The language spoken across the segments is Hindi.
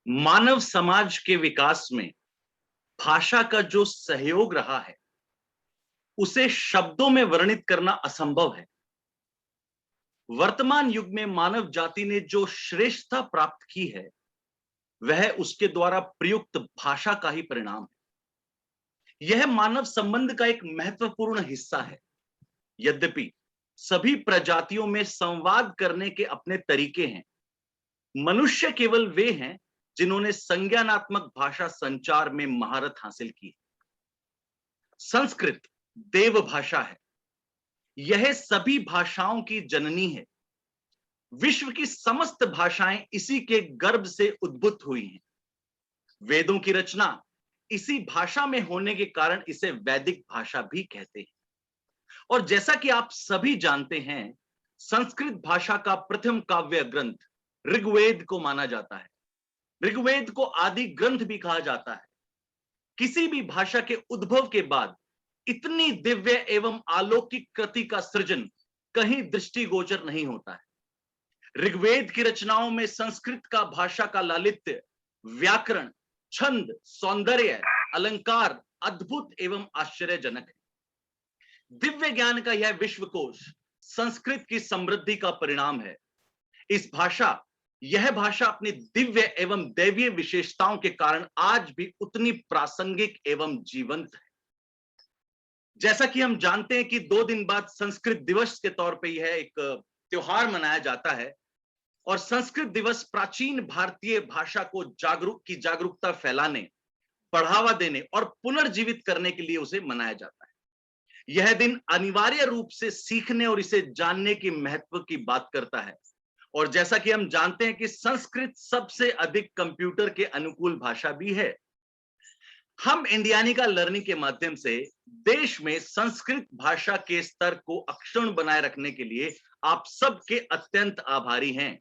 मानव समाज के विकास में भाषा का जो सहयोग रहा है उसे शब्दों में वर्णित करना असंभव है। वर्तमान युग में मानव जाति ने जो श्रेष्ठता प्राप्त की है वह उसके द्वारा प्रयुक्त भाषा का ही परिणाम है। यह मानव संबंध का एक महत्वपूर्ण हिस्सा है। यद्यपि सभी प्रजातियों में संवाद करने के अपने तरीके हैं, मनुष्य केवल वे हैं जिन्होंने संज्ञानात्मक भाषा संचार में महारत हासिल की है। संस्कृत देव भाषा है। यह सभी भाषाओं की जननी है। विश्व की समस्त भाषाएं इसी के गर्भ से उद्भूत हुई हैं। वेदों की रचना इसी भाषा में होने के कारण इसे वैदिक भाषा भी कहते हैं। और जैसा कि आप सभी जानते हैं, संस्कृत भाषा का प्रथम काव्य ग्रंथ ऋग्वेद को माना जाता है। ऋग्वेद को आदि ग्रंथ भी कहा जाता है। किसी भी भाषा के उद्भव के बाद इतनी दिव्य एवं अलौकिक कृति का सृजन कहीं दृष्टिगोचर नहीं होता है। ऋग्वेद की रचनाओं में संस्कृत का भाषा का लालित्य, व्याकरण, छंद, सौंदर्य, अलंकार अद्भुत एवं आश्चर्यजनक है। दिव्य ज्ञान का यह विश्वकोश संस्कृत की समृद्धि का परिणाम है। यह भाषा अपनी दिव्य एवं दैवीय विशेषताओं के कारण आज भी उतनी प्रासंगिक एवं जीवंत है। जैसा कि हम जानते हैं कि 2 दिन बाद संस्कृत दिवस के तौर पे यह एक त्योहार मनाया जाता है और संस्कृत दिवस प्राचीन भारतीय भाषा को जागरूकता फैलाने, बढ़ावा देने और पुनर्जीवित करने के लिए उसे मनाया जाता है। यह दिन अनिवार्य रूप से सीखने और इसे जानने की महत्व की बात करता है। और जैसा कि हम जानते हैं कि संस्कृत सबसे अधिक कंप्यूटर के अनुकूल भाषा भी है। हम इंडियानिका लर्निंग के माध्यम से देश में संस्कृत भाषा के स्तर को अक्षुण्ण बनाए रखने के लिए आप सबके अत्यंत आभारी हैं।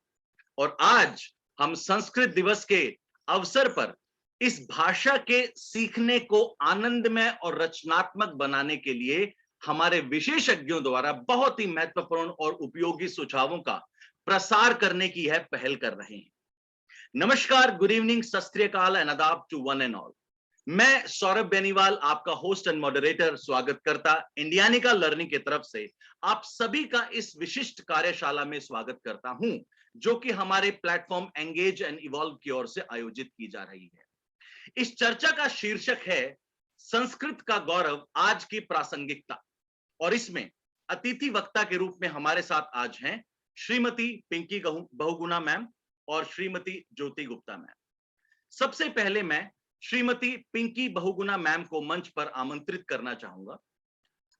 और आज हम संस्कृत दिवस के अवसर पर इस भाषा के सीखने को आनंदमय और रचनात्मक बनाने के लिए हमारे विशेषज्ञों द्वारा बहुत ही महत्वपूर्ण और उपयोगी सुझावों का प्रसार करने की यह पहल कर रहे हैं। नमस्कार, गुड इवनिंग, सत श्री अकाल एंड आदाब टू वन एंड ऑल। मैं सौरभ बेनीवाल, आपका होस्ट एंड मॉडरेटर, स्वागतकर्ता इंडियानिका लर्निंग की तरफ से आप सभी का इस विशिष्ट कार्यशाला में स्वागत करता हूं, जो कि हमारे प्लेटफॉर्म एंगेज एंड इवॉल्व की ओर से आयोजित की जा रही है। इस चर्चा का शीर्षक है संस्कृत का गौरव, आज की प्रासंगिकता। और इसमें अतिथि वक्ता के रूप में हमारे साथ आज हैं श्रीमती पिंकी बहुगुणा मैम और श्रीमती ज्योति गुप्ता मैम। सबसे पहले मैं श्रीमती पिंकी बहुगुणा मैम को मंच पर आमंत्रित करना चाहूंगा।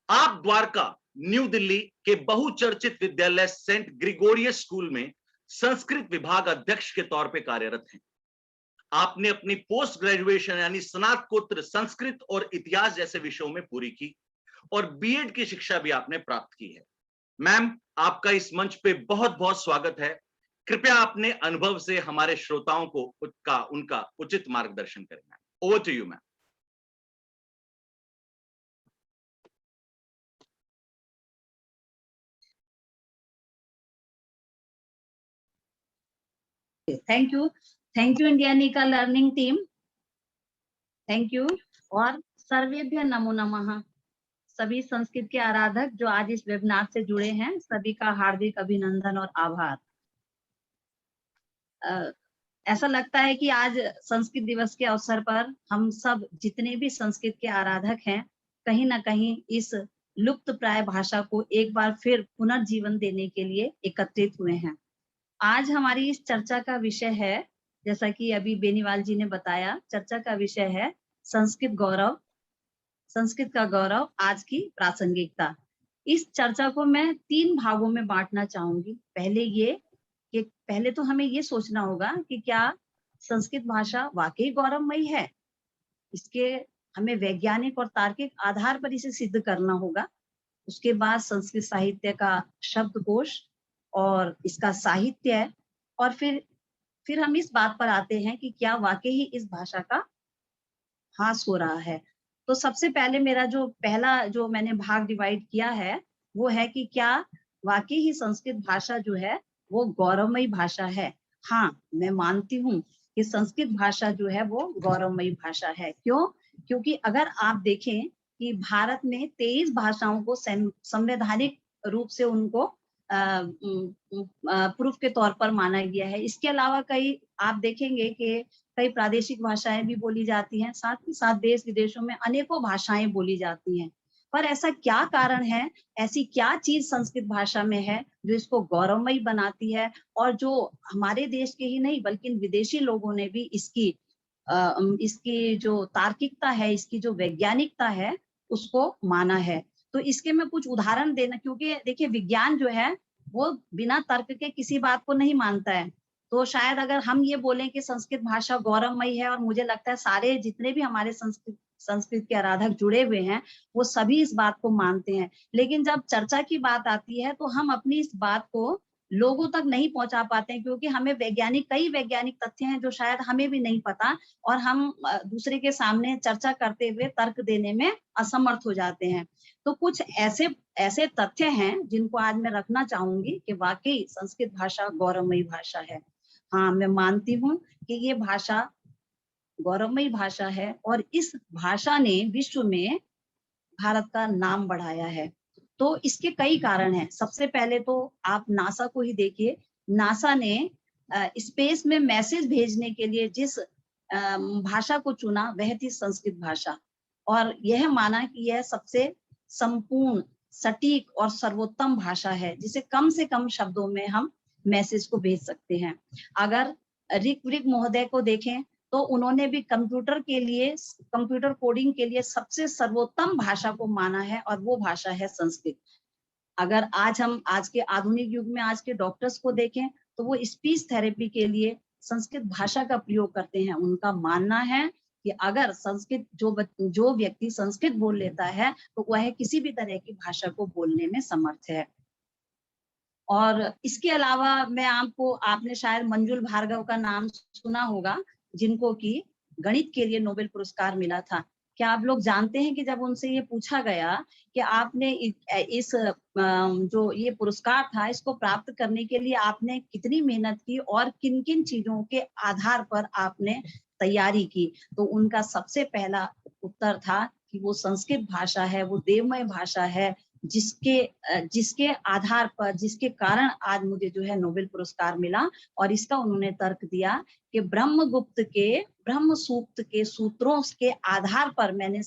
आप द्वारका, न्यू दिल्ली के बहुचर्चित विद्यालय सेंट ग्रिगोरियस स्कूल में संस्कृत विभाग अध्यक्ष के तौर पर कार्यरत हैं। आपने अपनी पोस्ट ग्रेजुएशन यानी स्नातकोत्तर संस्कृत और इतिहास जैसे विषयों में पूरी की और बीएड की शिक्षा भी आपने प्राप्त की है। मैम, आपका इस मंच पे बहुत बहुत स्वागत है। कृपया अपने अनुभव से हमारे श्रोताओं को उनका उचित मार्गदर्शन करें। Ma'am, over to you ma'am. Thank you Indianica learning team, thank you. और सर्वेभ्य नमो नमः। सभी संस्कृत के आराधक जो आज इस वेबिनार से जुड़े हैं, सभी का हार्दिक अभिनंदन और आभार। ऐसा लगता है कि आज संस्कृत दिवस के अवसर पर हम सब जितने भी संस्कृत के आराधक हैं, कहीं ना कहीं इस लुप्त प्राय भाषा को एक बार फिर पुनर्जीवन देने के लिए एकत्रित हुए हैं। आज हमारी इस चर्चा का विषय है, जैसा कि अभी बेनीवाल जी ने बताया, चर्चा का विषय है संस्कृत गौरव, संस्कृत का गौरव, आज की प्रासंगिकता। इस चर्चा को मैं 3 भागों में बांटना चाहूंगी। पहले तो हमें ये सोचना होगा कि क्या संस्कृत भाषा वाकई गौरवमयी है। इसके हमें वैज्ञानिक और तार्किक आधार पर इसे सिद्ध करना होगा। उसके बाद संस्कृत साहित्य का शब्दकोश और इसका साहित्य, और फिर हम इस बात पर आते हैं कि क्या वाकई ही इस भाषा का ह्रास हो रहा है। तो सबसे पहले मेरा जो मैंने भाग डिवाइड किया है वो है कि क्या वाकई ही संस्कृत भाषा जो है वो गौरवमयी भाषा है। हाँ, मैं मानती हूँ कि संस्कृत भाषा जो है वो गौरवमयी भाषा है। क्यों? क्योंकि अगर आप देखें कि भारत में 23 भाषाओं को संवैधानिक रूप से उनको प्रूफ के तौर पर माना गया है। इसके अलावा कई आप देखेंगे कि कई प्रादेशिक भाषाएं भी बोली जाती हैं, साथ ही साथ देश विदेशों में अनेकों भाषाएं बोली जाती हैं। पर ऐसा क्या कारण है, ऐसी क्या चीज संस्कृत भाषा में है जो इसको गौरवमयी बनाती है, और जो हमारे देश के ही नहीं बल्कि विदेशी लोगों ने भी इसकी जो तार्किकता है, इसकी जो वैज्ञानिकता है, उसको माना है। तो इसके मैं कुछ उदाहरण देना, क्योंकि देखिए विज्ञान जो है वो बिना तर्क के किसी बात को नहीं मानता है। तो शायद अगर हम ये बोलें कि संस्कृत भाषा गौरवमयी है, और मुझे लगता है सारे जितने भी हमारे संस्कृत के आराधक जुड़े हुए हैं वो सभी इस बात को मानते हैं, लेकिन जब चर्चा की बात आती है तो हम अपनी इस बात को लोगों तक नहीं पहुंचा पाते हैं, क्योंकि हमें कई वैज्ञानिक तथ्य हैं जो शायद हमें भी नहीं पता, और हम दूसरे के सामने चर्चा करते हुए तर्क देने में असमर्थ हो जाते हैं। तो कुछ ऐसे ऐसे तथ्य हैं जिनको आज मैं रखना चाहूंगी कि वाकई संस्कृत भाषा गौरवमयी भाषा है। हाँ, मैं मानती हूँ कि ये भाषा गौरवमयी भाषा है, और इस भाषा ने विश्व में भारत का नाम बढ़ाया है। तो इसके कई कारण हैं। सबसे पहले तो आप नासा को ही देखिए। नासा ने स्पेस में मैसेज भेजने के लिए जिस भाषा को चुना वह थी संस्कृत भाषा, और यह माना कि यह सबसे संपूर्ण, सटीक और सर्वोत्तम भाषा है जिसे कम से कम शब्दों में हम मैसेज को भेज सकते हैं। अगर ऋग्वेद महोदय को देखें तो उन्होंने भी कंप्यूटर कोडिंग के लिए सबसे सर्वोत्तम भाषा को माना है, और वो भाषा है संस्कृत। अगर आज के आधुनिक युग में आज के डॉक्टर्स को देखें तो वो स्पीच थेरेपी के लिए संस्कृत भाषा का प्रयोग करते हैं। उनका मानना है कि अगर जो व्यक्ति संस्कृत बोल लेता है तो वह किसी भी तरह की भाषा को बोलने में समर्थ है। और इसके अलावा आपने शायद मंजुल भार्गव का नाम सुना होगा, जिनको कि गणित के लिए नोबेल पुरस्कार मिला था। क्या आप लोग जानते हैं कि जब उनसे ये पूछा गया कि आपने जो ये पुरस्कार था इसको प्राप्त करने के लिए आपने कितनी मेहनत की और किन किन चीजों के आधार पर आपने तैयारी की, तो उनका सबसे पहला उत्तर था कि वो संस्कृत भाषा है, वो देवमय भाषा है, जिसके आधार पर, जिसके कारण आज मुझे जो है नोबेल पुरस्कार मिला। और इसका उन्होंने तर्क दिया कि ब्रह्म सूक्त के सूत्रों के आधार पर मैंने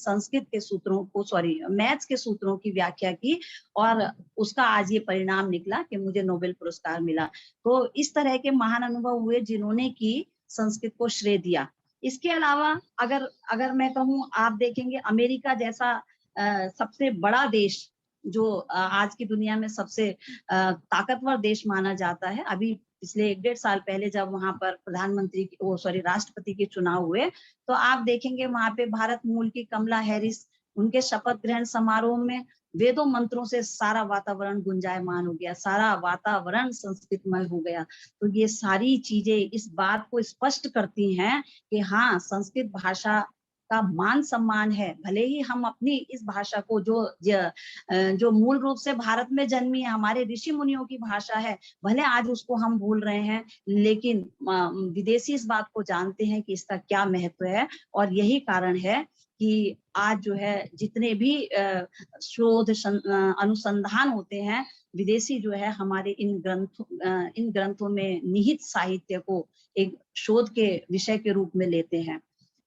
मैथ्स के सूत्रों की व्याख्या की, और उसका आज ये परिणाम निकला कि मुझे नोबेल पुरस्कार मिला। तो इस तरह के महान अनुभव हुए जिन्होंने की संस्कृत को श्रेय दिया। इसके अलावा अगर मैं कहूँ, आप देखेंगे अमेरिका जैसा सबसे बड़ा देश जो आज की दुनिया में सबसे ताकतवर देश माना जाता है, अभी पिछले 1-1.5 साल पहले जब वहां पर राष्ट्रपति के चुनाव हुए तो आप देखेंगे वहां पे भारत मूल की कमला हैरिस, उनके शपथ ग्रहण समारोह में वेदों मंत्रों से सारा वातावरण गुंजायमान हो गया, सारा वातावरण संस्कृतमय हो गया। तो ये सारी चीजें इस बात को स्पष्ट करती हैं कि हाँ, संस्कृत भाषा का मान सम्मान है। भले ही हम अपनी इस भाषा को जो मूल रूप से भारत में जन्मी है, हमारे ऋषि मुनियों की भाषा है, भले आज उसको हम भूल रहे हैं, लेकिन विदेशी इस बात को जानते हैं कि इसका क्या महत्व है। और यही कारण है कि आज जो है जितने भी शोध अनुसंधान होते हैं, विदेशी जो है हमारे इन ग्रंथों में निहित साहित्य को एक शोध के विषय के रूप में लेते हैं।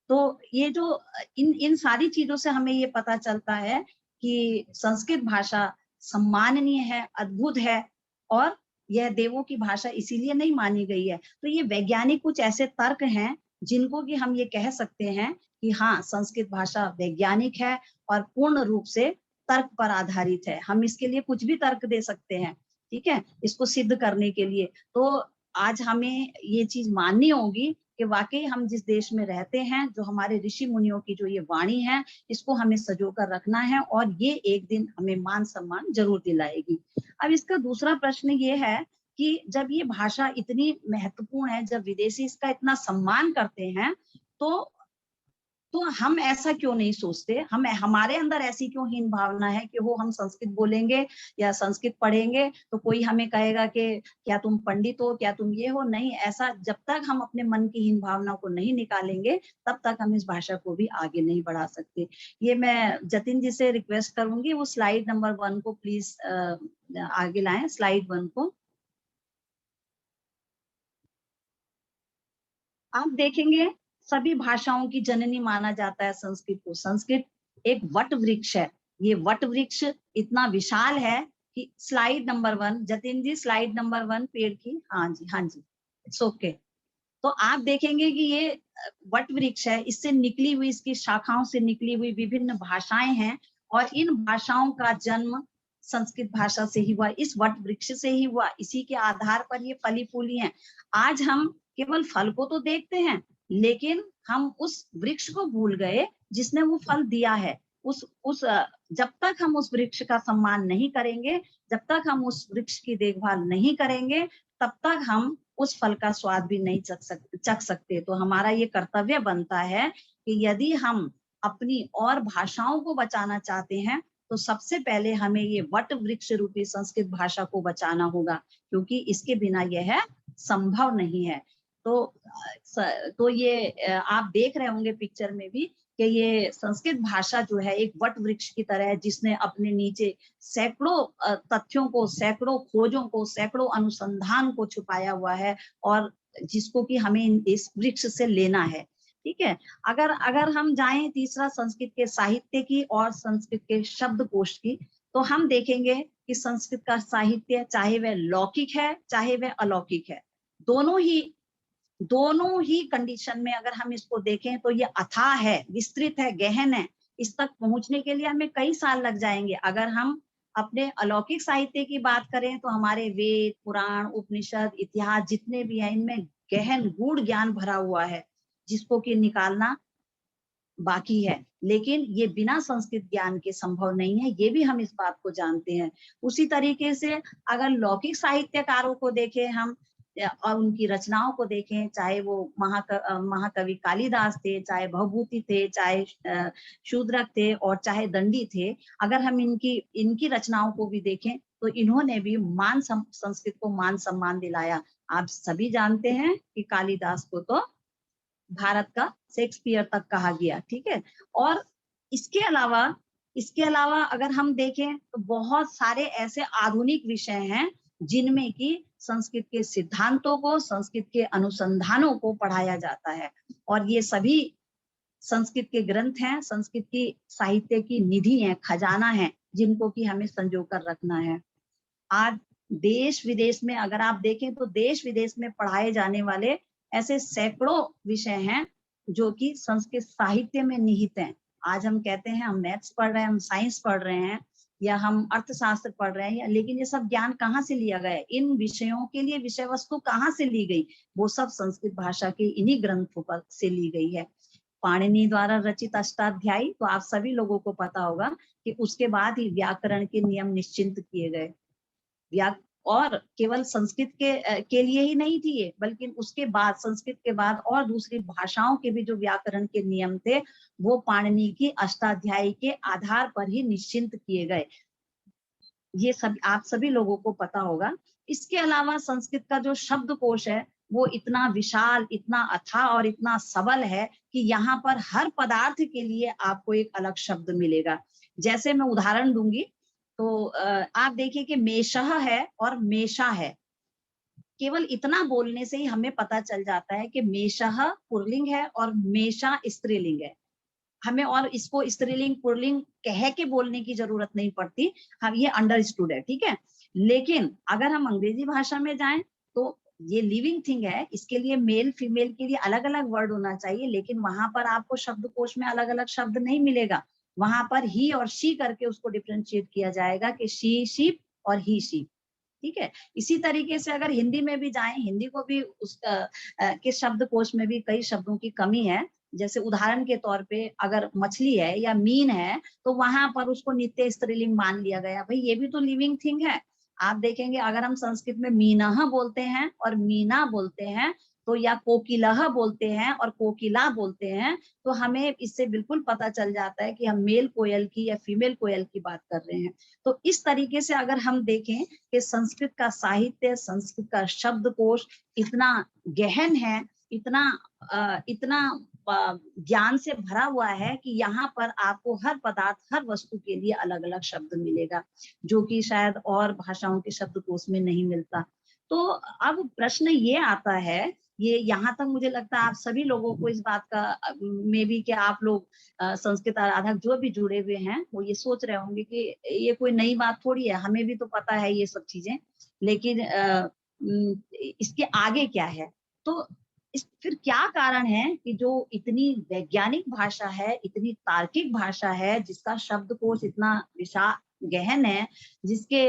तो ये जो इन सारी चीजों से हमें ये पता चलता है कि संस्कृत भाषा सम्माननीय है, अद्भुत है, और यह देवों की भाषा इसीलिए नहीं मानी गई है। तो ये वैज्ञानिक कुछ ऐसे तर्क हैं जिनको कि हम ये कह सकते हैं कि हाँ, संस्कृत भाषा वैज्ञानिक है और पूर्ण रूप से तर्क पर आधारित है। हम इसके लिए कुछ भी तर्क दे सकते हैं, ठीक है, इसको सिद्ध करने के लिए। तो आज हमें ये चीज माननी होगी कि वाकई हम जिस देश में रहते हैं, जो हमारे ऋषि मुनियों की जो ये वाणी है, इसको हमें सजोकर रखना है, और ये एक दिन हमें मान सम्मान जरूर दिलाएगी। अब इसका दूसरा प्रश्न ये है कि जब ये भाषा इतनी महत्वपूर्ण है, जब विदेशी इसका इतना सम्मान करते हैं, तो तो हम ऐसा क्यों नहीं सोचते, हम हमारे अंदर ऐसी क्यों हीन भावना है कि वो हम संस्कृत बोलेंगे या संस्कृत पढ़ेंगे तो कोई हमें कहेगा कि क्या तुम पंडित हो, क्या तुम ये हो। नहीं, ऐसा जब तक हम अपने मन की हीन भावना को नहीं निकालेंगे तब तक हम इस भाषा को भी आगे नहीं बढ़ा सकते। ये मैं जतिन जी से रिक्वेस्ट करूंगी, वो स्लाइड नंबर 1 को प्लीज आगे लाएं, स्लाइड 1 को। आप देखेंगे सभी भाषाओं की जननी माना जाता है संस्कृत को। संस्कृत एक वट वृक्ष है। ये वट वृक्ष इतना विशाल है कि स्लाइड नंबर 1 जतिन जी, स्लाइड नंबर 1 पेड़ की, हाँ जी हाँ जी, इट्स ओके। तो आप देखेंगे कि ये वट वृक्ष है, इससे निकली हुई, इसकी शाखाओं से निकली हुई विभिन्न भाषाएं हैं और इन भाषाओं का जन्म संस्कृत भाषा से ही हुआ, इस वट वृक्ष से ही हुआ। इसी के आधार पर ये फली फूली हैं। आज हम केवल फल को तो देखते हैं लेकिन हम उस वृक्ष को भूल गए जिसने वो फल दिया है। जब तक हम उस वृक्ष का सम्मान नहीं करेंगे, जब तक हम उस वृक्ष की देखभाल नहीं करेंगे, तब तक हम उस फल का स्वाद भी नहीं चख सकते। तो हमारा ये कर्तव्य बनता है कि यदि हम अपनी और भाषाओं को बचाना चाहते हैं तो सबसे पहले हमें ये वट वृक्ष रूपी संस्कृत भाषा को बचाना होगा, क्योंकि इसके बिना यह संभव नहीं है। तो ये आप देख रहे होंगे पिक्चर में भी कि ये संस्कृत भाषा जो है एक वट वृक्ष की तरह है जिसने अपने नीचे सैकड़ों तथ्यों को, सैकड़ों खोजों को, सैकड़ों अनुसंधान को छुपाया हुआ है और जिसको कि हमें इस वृक्ष से लेना है। ठीक है, अगर हम जाएं तीसरा संस्कृत के साहित्य की और संस्कृत के शब्दकोश की, तो हम देखेंगे कि संस्कृत का साहित्य चाहे वह लौकिक है चाहे वह अलौकिक है, दोनों ही कंडीशन में अगर हम इसको देखें तो ये अथाह है, विस्तृत है, गहन है। इस तक पहुंचने के लिए हमें कई साल लग जाएंगे। अगर हम अपने अलौकिक साहित्य की बात करें तो हमारे वेद, पुराण, उपनिषद, इतिहास जितने भी हैं इनमें गहन गूढ़ ज्ञान भरा हुआ है जिसको कि निकालना बाकी है। लेकिन ये बिना संस्कृत ज्ञान के संभव नहीं है, ये भी हम इस बात को जानते हैं। उसी तरीके से अगर लौकिक साहित्यकारों को देखें हम और उनकी रचनाओं को देखें, चाहे वो महाकवि कालिदास थे, चाहे भवभूति थे, चाहे शूद्रक थे और चाहे दंडी थे, अगर हम इनकी रचनाओं को भी देखें तो इन्होंने भी संस्कृत को मान सम्मान दिलाया। आप सभी जानते हैं कि कालिदास को तो भारत का शेक्सपियर तक कहा गया। ठीक है, और इसके अलावा अगर हम देखें तो बहुत सारे ऐसे आधुनिक विषय हैं जिनमें कि संस्कृत के सिद्धांतों को, संस्कृत के अनुसंधानों को पढ़ाया जाता है और ये सभी संस्कृत के ग्रंथ हैं, संस्कृत की साहित्य की निधि है, खजाना है, जिनको कि हमें संजो कर रखना है। आज देश विदेश में अगर आप देखें तो देश विदेश में पढ़ाए जाने वाले ऐसे सैकड़ों विषय हैं जो कि संस्कृत साहित्य में निहित हैं। आज हम कहते हैं हम मैथ्स पढ़ रहे हैं, हम साइंस पढ़ रहे हैं या हम अर्थशास्त्र पढ़ रहे हैं, लेकिन ये सब ज्ञान कहाँ से लिया गया? इन विषयों के लिए विषय वस्तु कहाँ से ली गई? वो सब संस्कृत भाषा के इन्हीं ग्रंथों पर से ली गई है। पाणिनि द्वारा रचित अष्टाध्यायी तो आप सभी लोगों को पता होगा कि उसके बाद ही व्याकरण के नियम निश्चिंत किए गए। और केवल संस्कृत के लिए ही नहीं थी ये, बल्कि उसके बाद संस्कृत के बाद और दूसरी भाषाओं के भी जो व्याकरण के नियम थे वो पाणिनि की अष्टाध्यायी के आधार पर ही निश्चिंत किए गए। ये सब आप सभी लोगों को पता होगा। इसके अलावा संस्कृत का जो शब्दकोश है वो इतना विशाल, इतना अथाह और इतना सबल है कि यहाँ पर हर पदार्थ के लिए आपको एक अलग शब्द मिलेगा। जैसे मैं उदाहरण दूंगी तो आप देखिए कि मेषः है और मेषा है। केवल इतना बोलने से ही हमें पता चल जाता है कि मेषः पुल्लिंग है और मेषा स्त्रीलिंग है। हमें और इसको स्त्रीलिंग पुल्लिंग कह के बोलने की जरूरत नहीं पड़ती, हम ये अंडरस्टूड है। ठीक है, लेकिन अगर हम अंग्रेजी भाषा में जाएं तो ये लिविंग थिंग है, इसके लिए मेल फीमेल के लिए अलग अलग वर्ड होना चाहिए, लेकिन वहां पर आपको शब्दकोश में अलग अलग शब्द नहीं मिलेगा। वहां पर ही और शी करके उसको डिफ्रेंशिएट किया जाएगा कि शी शीप और ही शीप। ठीक है, इसी तरीके से अगर हिंदी में भी जाएं, हिंदी को भी के शब्दकोश में भी कई शब्दों की कमी है। जैसे उदाहरण के तौर पे अगर मछली है या मीन है तो वहां पर उसको नित्य स्त्रीलिंग मान लिया गया। भाई ये भी तो लिविंग थिंग है। आप देखेंगे अगर हम संस्कृत में मीनः बोलते हैं और मीना बोलते हैं तो या कोकिलः बोलते हैं और कोकिला बोलते हैं, तो हमें इससे बिल्कुल पता चल जाता है कि हम मेल कोयल की या फीमेल कोयल की बात कर रहे हैं। तो इस तरीके से अगर हम देखें कि संस्कृत का साहित्य, संस्कृत का शब्दकोश इतना गहन है, इतना ज्ञान से भरा हुआ है कि यहाँ पर आपको हर पदार्थ, हर वस्तु के लिए अलग-अलग शब्द मिलेगा, जो कि शायद और भाषाओं के शब्दकोश में नहीं मिलता। तो अब प्रश्न ये आता है, ये यहाँ तक मुझे लगता है आप सभी लोगों को इस बात का मे बी कि आप लोग संस्कृत आराधक जो भी जुड़े हुए हैं, वो ये सोच रहे होंगे कि ये कोई नई बात थोड़ी है, हमें भी तो पता है ये सब चीजें, लेकिन इसके आगे क्या है? तो इस फिर क्या कारण है कि जो इतनी वैज्ञानिक भाषा है, इतनी तार्किक भाषा है, जिसका शब्दकोश इतना गहन है, जिसके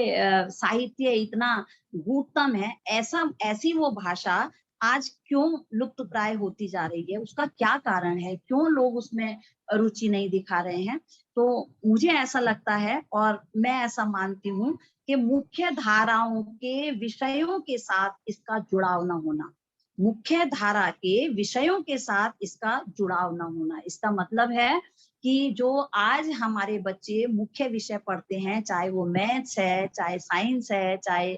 साहित्य इतना गूढ़तम है, ऐसी वो भाषा आज क्यों लुप्त प्राय होती जा रही है? उसका क्या कारण है? क्यों लोग उसमें रुचि नहीं दिखा रहे हैं? तो मुझे ऐसा लगता है और मैं ऐसा मानती हूँ कि मुख्य धाराओं के विषयों के साथ इसका जुड़ाव ना होना। मुख्य धारा के विषयों के साथ इसका जुड़ाव ना होना। इसका मतलब है कि जो आज हमारे बच्चे मुख्य विषय पढ़ते हैं, चाहे वो मैथ्स है, चाहे साइंस है, चाहे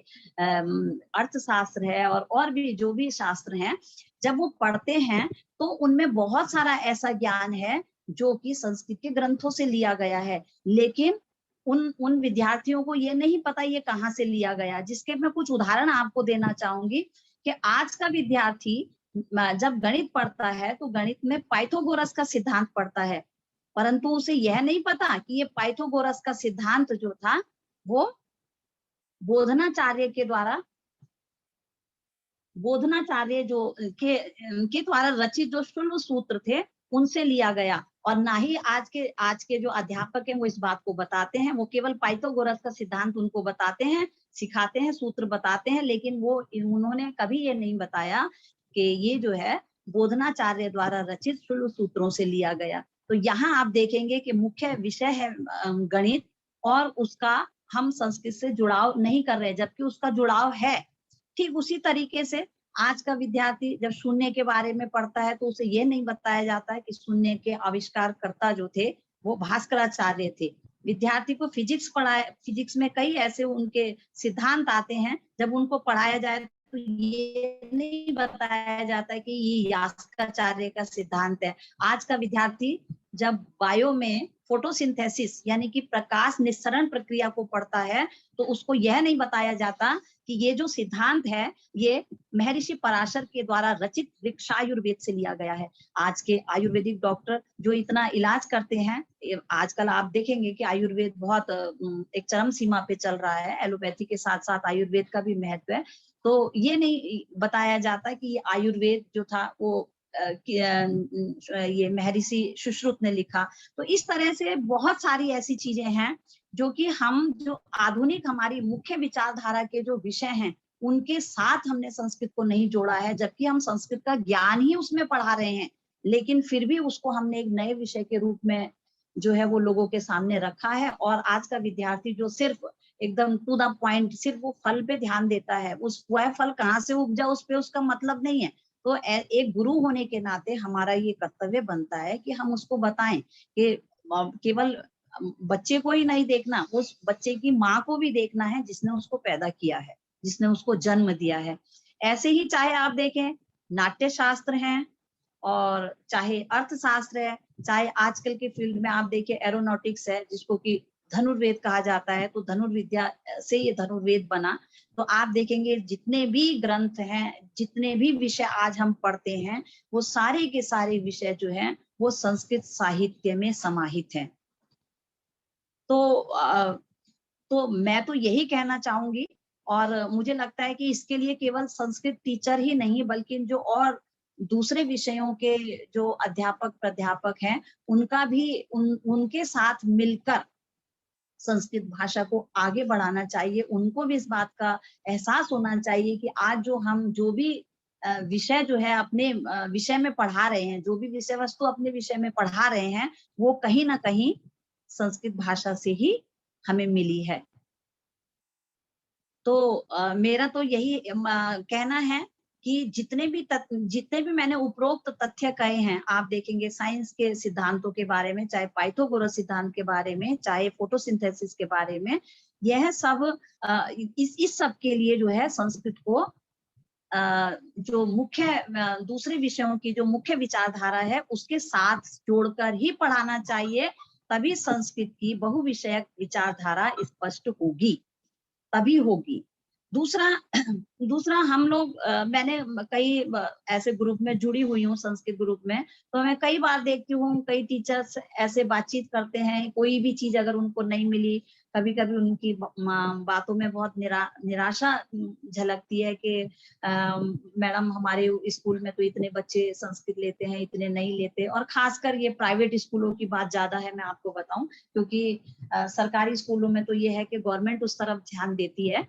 अर्थशास्त्र है और भी जो भी शास्त्र हैं, जब वो पढ़ते हैं तो उनमें बहुत सारा ऐसा ज्ञान है जो कि संस्कृत के ग्रंथों से लिया गया है, लेकिन उन विद्यार्थियों को ये नहीं पता ये कहाँ से लिया गया। जिसके मैं कुछ उदाहरण आपको देना चाहूंगी कि आज का विद्यार्थी जब गणित पढ़ता है तो गणित में पाइथागोरस का सिद्धांत पढ़ता है, परंतु उसे यह नहीं पता कि ये पाइथागोरस का सिद्धांत जो था वो बोधनाचार्य के द्वारा बोधनाचार्य के द्वारा रचित जो शून्य सूत्र थे उनसे लिया गया, और ना ही आज के जो अध्यापक हैं वो इस बात को बताते हैं। वो केवल पाइथागोरस का सिद्धांत उनको बताते हैं, सिखाते हैं, सूत्र बताते हैं, लेकिन उन्होंने कभी ये नहीं बताया कि ये जो है बोधनाचार्य द्वारा रचित शून्य सूत्रों से लिया गया। तो यहाँ आप देखेंगे कि मुख्य विषय है गणित, और उसका हम संस्कृत से जुड़ाव नहीं कर रहे, जबकि उसका जुड़ाव है। ठीक उसी तरीके से आज का विद्यार्थी जब शून्य के बारे में पढ़ता है तो उसे ये नहीं बताया जाता है कि शून्य के आविष्कारकर्ता जो थे वो भास्कराचार्य थे। विद्यार्थी को फिजिक्स में कई ऐसे उनके सिद्धांत आते हैं, जब उनको पढ़ाया जाए तो ये नहीं बताया जाता है कि ये यास्काचार्य का सिद्धांत है। आज का विद्यार्थी जब बायो में फोटोसिंथेसिस यानी कि प्रकाश निस्सरण प्रक्रिया को पढ़ता है तो उसको यह नहीं बताया जाता कि ये जो सिद्धांत है ये महर्षि पराशर के द्वारा रचित वृक्षायुर्वेद से लिया गया है। आज के आयुर्वेदिक डॉक्टर जो इतना इलाज करते हैं, आजकल आप देखेंगे कि आयुर्वेद बहुत एक चरम सीमा पे चल रहा है, एलोपैथी के साथ साथ आयुर्वेद का भी महत्व है। तो ये नहीं बताया जाता कि ये आयुर्वेद जो था वो ये महर्षि सुश्रुत ने लिखा। तो इस तरह से बहुत सारी ऐसी चीजें हैं जो कि हम जो आधुनिक हमारी मुख्य विचारधारा के जो विषय हैं उनके साथ हमने संस्कृत को नहीं जोड़ा है, जबकि हम संस्कृत का ज्ञान ही उसमें पढ़ा रहे हैं, लेकिन फिर भी उसको हमने एक नए विषय के रूप में जो है वो लोगों के सामने रखा है। और आज का विद्यार्थी जो सिर्फ एकदम टू द पॉइंट सिर्फ वो फल पे ध्यान देता है, वह फल कहाँ से उपजा उस पे उसका मतलब नहीं है। तो एक गुरु होने के नाते हमारा ये कर्तव्य बनता है कि हम उसको बताएं कि केवल बच्चे को ही नहीं देखना, उस बच्चे की माँ को भी देखना है जिसने उसको पैदा किया है, जिसने उसको जन्म दिया है। ऐसे ही चाहे आप देखें नाट्य शास्त्र हैं और चाहे अर्थशास्त्र है, चाहे आजकल के फील्ड में आप देखिए एरोनॉटिक्स है जिसको कि धनुर्वेद कहा जाता है, तो धनुर्विद्या से ये धनुर्वेद बना। तो आप देखेंगे जितने भी ग्रंथ हैं, जितने भी विषय आज हम पढ़ते हैं, वो सारे के सारे विषय जो हैं वो संस्कृत साहित्य में समाहित हैं। तो मैं तो यही कहना चाहूंगी, और मुझे लगता है कि इसके लिए केवल संस्कृत टीचर ही नहीं बल्कि जो और दूसरे विषयों के जो अध्यापक प्राध्यापक हैं उनका भी उनके साथ मिलकर संस्कृत भाषा को आगे बढ़ाना चाहिए। उनको भी इस बात का एहसास होना चाहिए कि आज जो भी विषय जो है अपने विषय में पढ़ा रहे हैं, जो भी विषय वस्तु अपने विषय में पढ़ा रहे हैं, वो कहीं ना कहीं संस्कृत भाषा से ही हमें मिली है। तो मेरा तो यही कहना है कि जितने भी मैंने उपरोक्त तथ्य कहे हैं, आप देखेंगे साइंस के सिद्धांतों के बारे में, चाहे पाइथागोरस सिद्धांत के बारे में, चाहे फोटोसिंथेसिस के बारे में, यह सब इस सब के लिए जो है संस्कृत को जो मुख्य दूसरे विषयों की जो मुख्य विचारधारा है उसके साथ जोड़कर ही पढ़ाना चाहिए, तभी संस्कृत की बहुविषयक विचारधारा स्पष्ट होगी, तभी होगी। दूसरा दूसरा हम लोग मैंने कई ऐसे ग्रुप में जुड़ी हुई हूँ, संस्कृत ग्रुप में, तो मैं कई बार देखती हूँ कई टीचर्स ऐसे बातचीत करते हैं, कोई भी चीज अगर उनको नहीं मिली, कभी कभी उनकी बातों में बहुत निराशा झलकती है कि मैडम हमारे स्कूल में तो इतने बच्चे संस्कृत लेते हैं, इतने नहीं लेते। और खासकर ये प्राइवेट स्कूलों की बात ज्यादा है, मैं आपको बताऊं, क्योंकि सरकारी स्कूलों में तो ये है कि गवर्नमेंट उस तरफ ध्यान देती है।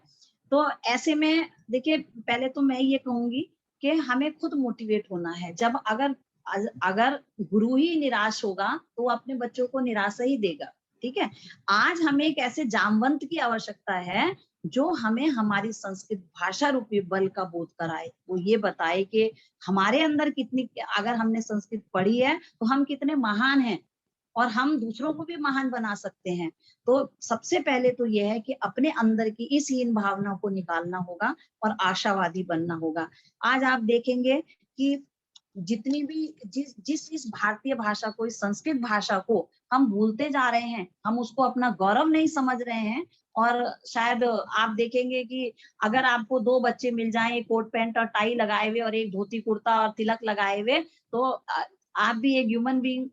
तो ऐसे में देखिए, पहले तो मैं ये कहूंगी कि हमें खुद मोटिवेट होना है। जब अगर गुरु ही निराश होगा तो वो अपने बच्चों को निराशा ही देगा, ठीक है। आज हमें एक ऐसे जामवंत की आवश्यकता है जो हमें हमारी संस्कृत भाषा रूपी बल का बोध कराए, वो ये बताए कि हमारे अंदर कितनी, अगर हमने संस्कृत पढ़ी है तो हम कितने महान हैं और हम दूसरों को भी महान बना सकते हैं। तो सबसे पहले तो यह है कि अपने अंदर की इस हीन भावना को निकालना होगा और आशावादी बनना होगा। आज आप देखेंगे कि जितनी भी जिस इस भारतीय भाषा को, इस संस्कृत भाषा को हम भूलते जा रहे हैं, हम उसको अपना गौरव नहीं समझ रहे हैं। और शायद आप देखेंगे कि अगर आपको दो बच्चे मिल जाएं, एक कोट पैंट और टाई लगाए हुए और एक धोती कुर्ता और तिलक लगाए हुए, तो आप भी एक ह्यूमन बीइंग,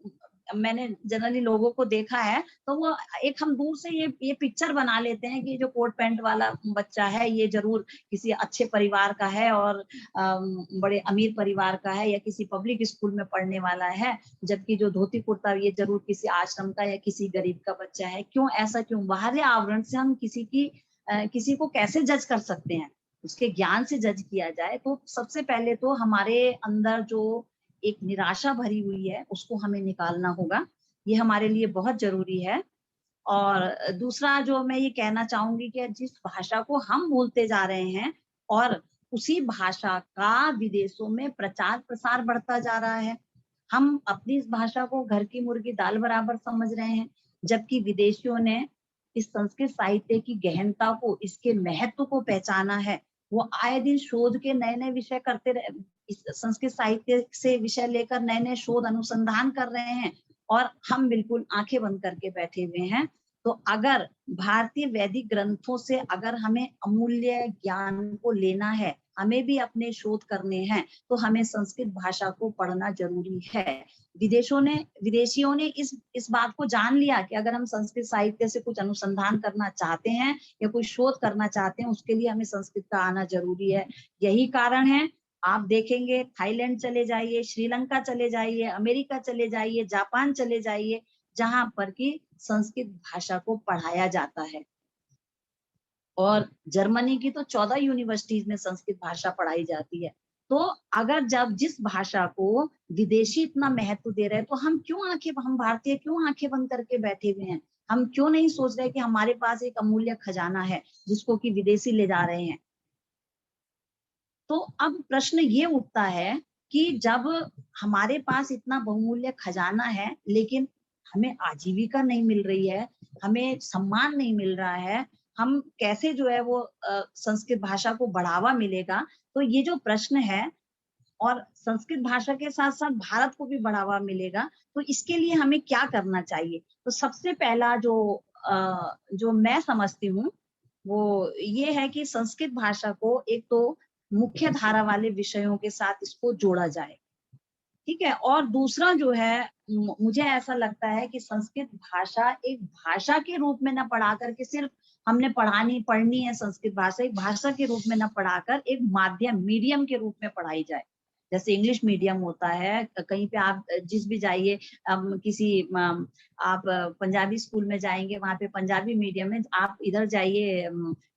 मैंने जनरली लोगों को देखा है, तो वो एक हम दूर से ये पिक्चर बना लेते हैं कि जो कोट पैंट वाला बच्चा है ये जरूर किसी अच्छे परिवार का है और बड़े अमीर परिवार का है या किसी पब्लिक स्कूल में पढ़ने वाला है, जबकि जो धोती कुर्ता ये जरूर किसी आश्रम का या किसी गरीब का बच्चा है। क्यों ऐसा, क्यों? बाहरी आवरण से हम किसी को कैसे जज कर सकते हैं? उसके ज्ञान से जज किया जाए। तो सबसे पहले तो हमारे अंदर जो एक निराशा भरी हुई है उसको हमें निकालना होगा, ये हमारे लिए बहुत जरूरी है। और दूसरा जो मैं ये कहना चाहूंगी कि जिस भाषा को हम भूलते जा रहे हैं और उसी भाषा का विदेशों में प्रचार प्रसार बढ़ता जा रहा है, हम अपनी इस भाषा को घर की मुर्गी दाल बराबर समझ रहे हैं, जबकि विदेशियों ने इस संस्कृत साहित्य की गहनता को, इसके महत्व को पहचाना है। वो आए दिन शोध के नए नए विषय करते रहे, इस संस्कृत साहित्य से विषय लेकर नए नए शोध अनुसंधान कर रहे हैं और हम बिल्कुल आंखें बंद करके बैठे हुए हैं। तो अगर भारतीय वैदिक ग्रंथों से अगर हमें अमूल्य ज्ञान को लेना है, हमें भी अपने शोध करने हैं, तो हमें संस्कृत भाषा को पढ़ना जरूरी है। विदेशियों ने इस बात को जान लिया कि अगर हम संस्कृत साहित्य से कुछ अनुसंधान करना चाहते हैं या कोई शोध करना चाहते हैं, उसके लिए हमें संस्कृत का आना जरूरी है। यही कारण है, आप देखेंगे थाईलैंड चले जाइए, श्रीलंका चले जाइए, अमेरिका चले जाइए, जापान चले जाइए, जहां पर कि संस्कृत भाषा को पढ़ाया जाता है। और जर्मनी की तो 14 यूनिवर्सिटीज में संस्कृत भाषा पढ़ाई जाती है। तो अगर जब जिस भाषा को विदेशी इतना महत्व दे रहे हैं, तो हम भारतीय क्यों आंखें बंद करके बैठे हुए हैं? हम क्यों नहीं सोच रहे कि हमारे पास एक अमूल्य खजाना है जिसको कि विदेशी ले जा रहे हैं? तो अब प्रश्न ये उठता है कि जब हमारे पास इतना बहुमूल्य खजाना है, लेकिन हमें आजीविका नहीं मिल रही है, हमें सम्मान नहीं मिल रहा है, हम कैसे जो है वो संस्कृत भाषा को बढ़ावा मिलेगा? तो ये जो प्रश्न है, और संस्कृत भाषा के साथ साथ भारत को भी बढ़ावा मिलेगा, तो इसके लिए हमें क्या करना चाहिए? तो सबसे पहला जो मैं समझती हूँ वो ये है कि संस्कृत भाषा को एक तो मुख्य धारा वाले विषयों के साथ इसको जोड़ा जाए, ठीक है। और दूसरा जो है, मुझे ऐसा लगता है कि संस्कृत भाषा एक भाषा के रूप में न पढ़ा करके सिर्फ हमने पढ़नी है संस्कृत भाषा, एक भाषा के रूप में न पढ़ाकर एक माध्यम, मीडियम के रूप में पढ़ाई जाए। जैसे इंग्लिश मीडियम होता है, कहीं पे आप जिस भी जाइए, आप पंजाबी स्कूल में जाएंगे, वहां पे पंजाबी मीडियम है। आप इधर जाइए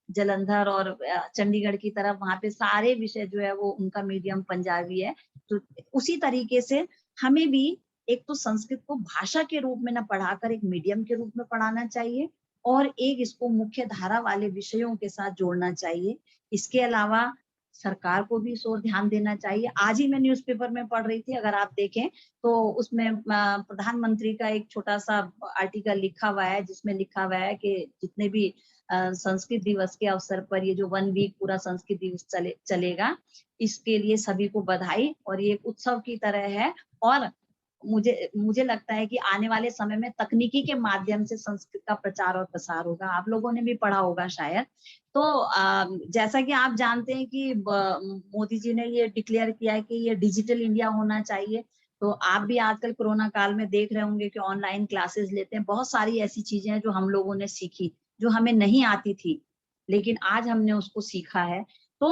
जलंधर और चंडीगढ़ की तरफ, वहां पे सारे विषय जो है वो उनका मीडियम पंजाबी है। तो उसी तरीके से हमें भी एक तो संस्कृत को भाषा के रूप में न पढ़ाकर एक मीडियम के रूप में पढ़ाना चाहिए, और एक इसको मुख्य धारा वाले विषयों के साथ जोड़ना चाहिए। इसके अलावा सरकार को भी इस ओर ध्यान देना चाहिए। आज ही मैं न्यूज़पेपर में पढ़ रही थी, अगर आप देखें तो उसमें प्रधानमंत्री का एक छोटा-सा आर्टिकल लिखा हुआ है, जिसमें लिखा हुआ है कि जितने भी संस्कृत दिवस के अवसर पर ये जो 1 वीक पूरा संस्कृत दिवस चलेगा, इसके लिए सभी को बधाई, और ये एक उत्सव की तरह है। और मुझे मुझे लगता है कि आने वाले समय में तकनीकी के माध्यम से संस्कृत का प्रचार और प्रसार होगा। आप लोगों ने भी पढ़ा होगा शायद। तो जैसा कि आप जानते हैं कि मोदी जी ने ये डिक्लेयर किया है कि ये डिजिटल इंडिया होना चाहिए। तो आप भी आजकल कोरोना काल में देख रहे होंगे कि ऑनलाइन क्लासेस लेते हैं। बहुत सारी ऐसी चीजें हैं जो हम लोगों ने सीखी, जो हमें नहीं आती थी, लेकिन आज हमने उसको सीखा है। तो